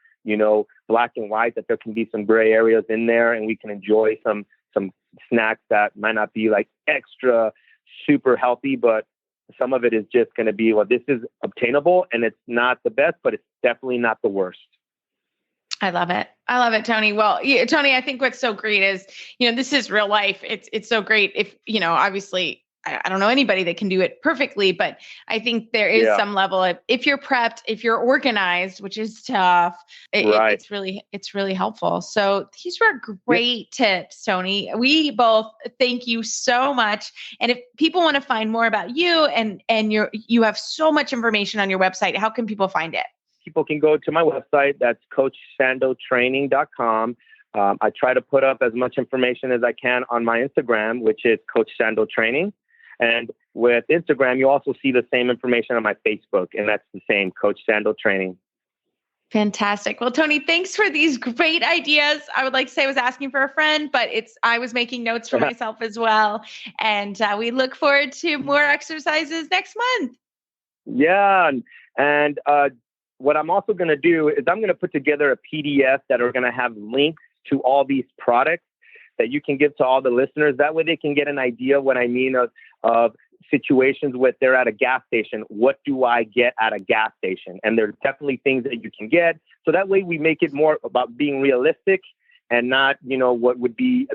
black and white, that there can be some gray areas in there, and we can enjoy some snacks that might not be like extra super healthy, but some of it is just going to be, well, this is obtainable and it's not the best, but it's definitely not the worst. I love it. Tony. Well, Tony, I think what's so great is, this is real life. It's so great if, obviously I don't know anybody that can do it perfectly, but I think there is some level of, if you're prepped, if you're organized, which is tough, it's really helpful. So these were great tips, Tony. We both thank you so much. And if people want to find more about you and you have so much information on your website, how can people find it? People can go to my website. That's CoachSandoTraining.com. I try to put up as much information as I can on my Instagram, which is Coach Sando Training. And with Instagram, you also see the same information on my Facebook, and that's the same, Coach Sando Training. Fantastic. Well, Tony, thanks for these great ideas. I would like to say I was asking for a friend, but I was making notes for myself as well. And we look forward to more exercises next month. Yeah. And what I'm also going to do is I'm going to put together a PDF that are going to have links to all these products that you can give to all the listeners. That way they can get an idea what I mean of situations where they're at a gas station. What do I get at a gas station? And there's definitely things that you can get. So that way we make it more about being realistic and not, what would be,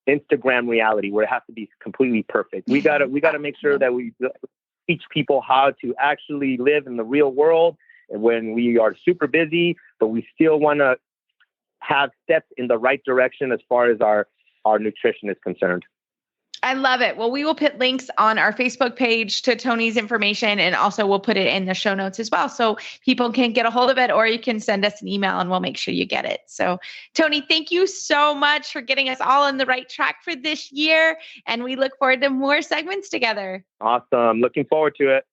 Instagram reality where it has to be completely perfect. We gotta make sure that we teach people how to actually live in the real world when we are super busy, but we still want to have steps in the right direction as far as our nutrition is concerned. I love it. Well, we will put links on our Facebook page to Tony's information, and also we'll put it in the show notes as well. So people can get a hold of it, or you can send us an email and we'll make sure you get it. So Tony, thank you so much for getting us all on the right track for this year. And we look forward to more segments together. Awesome. Looking forward to it.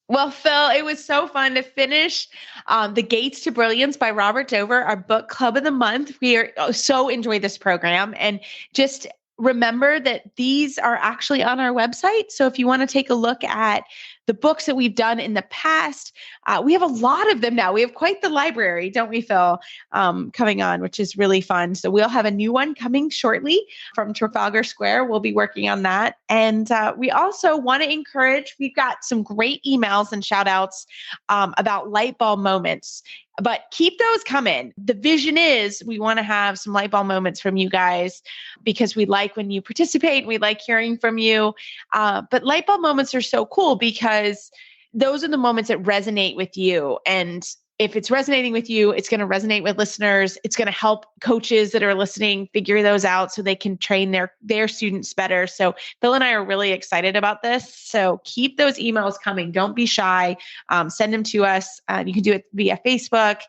Well, Phil, it was so fun to finish The Gates to Brilliance by Robert Dover, our book club of the month. We so enjoy this program, and just remember that these are actually on our website. So if you want to take a look at the books that we've done in the past. We have a lot of them now. We have quite the library, don't we, Phil, coming on, which is really fun. So we'll have a new one coming shortly from Trafalgar Square. We'll be working on that. And we also want to encourage, we've got some great emails and shout outs about light bulb moments. But keep those coming. The vision is we want to have some light bulb moments from you guys because we like when you participate. We like hearing from you. But light bulb moments are so cool because those are the moments that resonate with you. And if it's resonating with you, it's going to resonate with listeners. It's going to help coaches that are listening figure those out so they can train their students better. So Phil and I are really excited about this. So keep those emails coming. Don't be shy. Send them to us. You can do it via Facebook,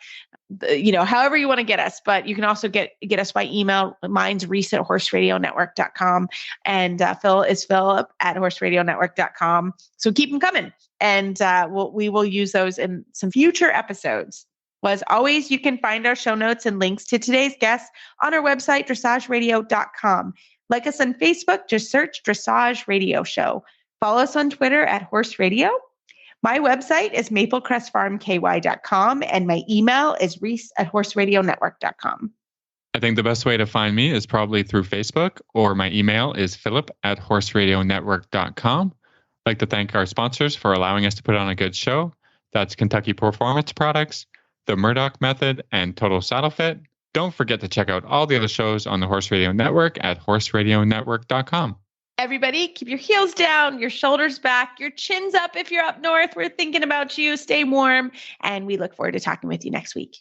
however you want to get us, but you can also get us by email. Mine's reese@horseradionetwork.com and Phil is philip@horseradionetwork.com. So keep them coming. And we will use those in some future episodes. Well, as always, you can find our show notes and links to today's guests on our website, dressageradio.com. Like us on Facebook, just search Dressage Radio Show. Follow us on Twitter @Horse Radio. My website is maplecrestfarmky.com and my email is reese@horseradionetwork.com. I think the best way to find me is probably through Facebook, or my email is philip@horseradionetwork.com. I'd like to thank our sponsors for allowing us to put on a good show. That's Kentucky Performance Products, the Murdoch Method, and Total Saddle Fit. Don't forget to check out all the other shows on the Horse Radio Network at horseradionetwork.com. Everybody, keep your heels down, your shoulders back, your chins up if you're up north. We're thinking about you. Stay warm, and we look forward to talking with you next week.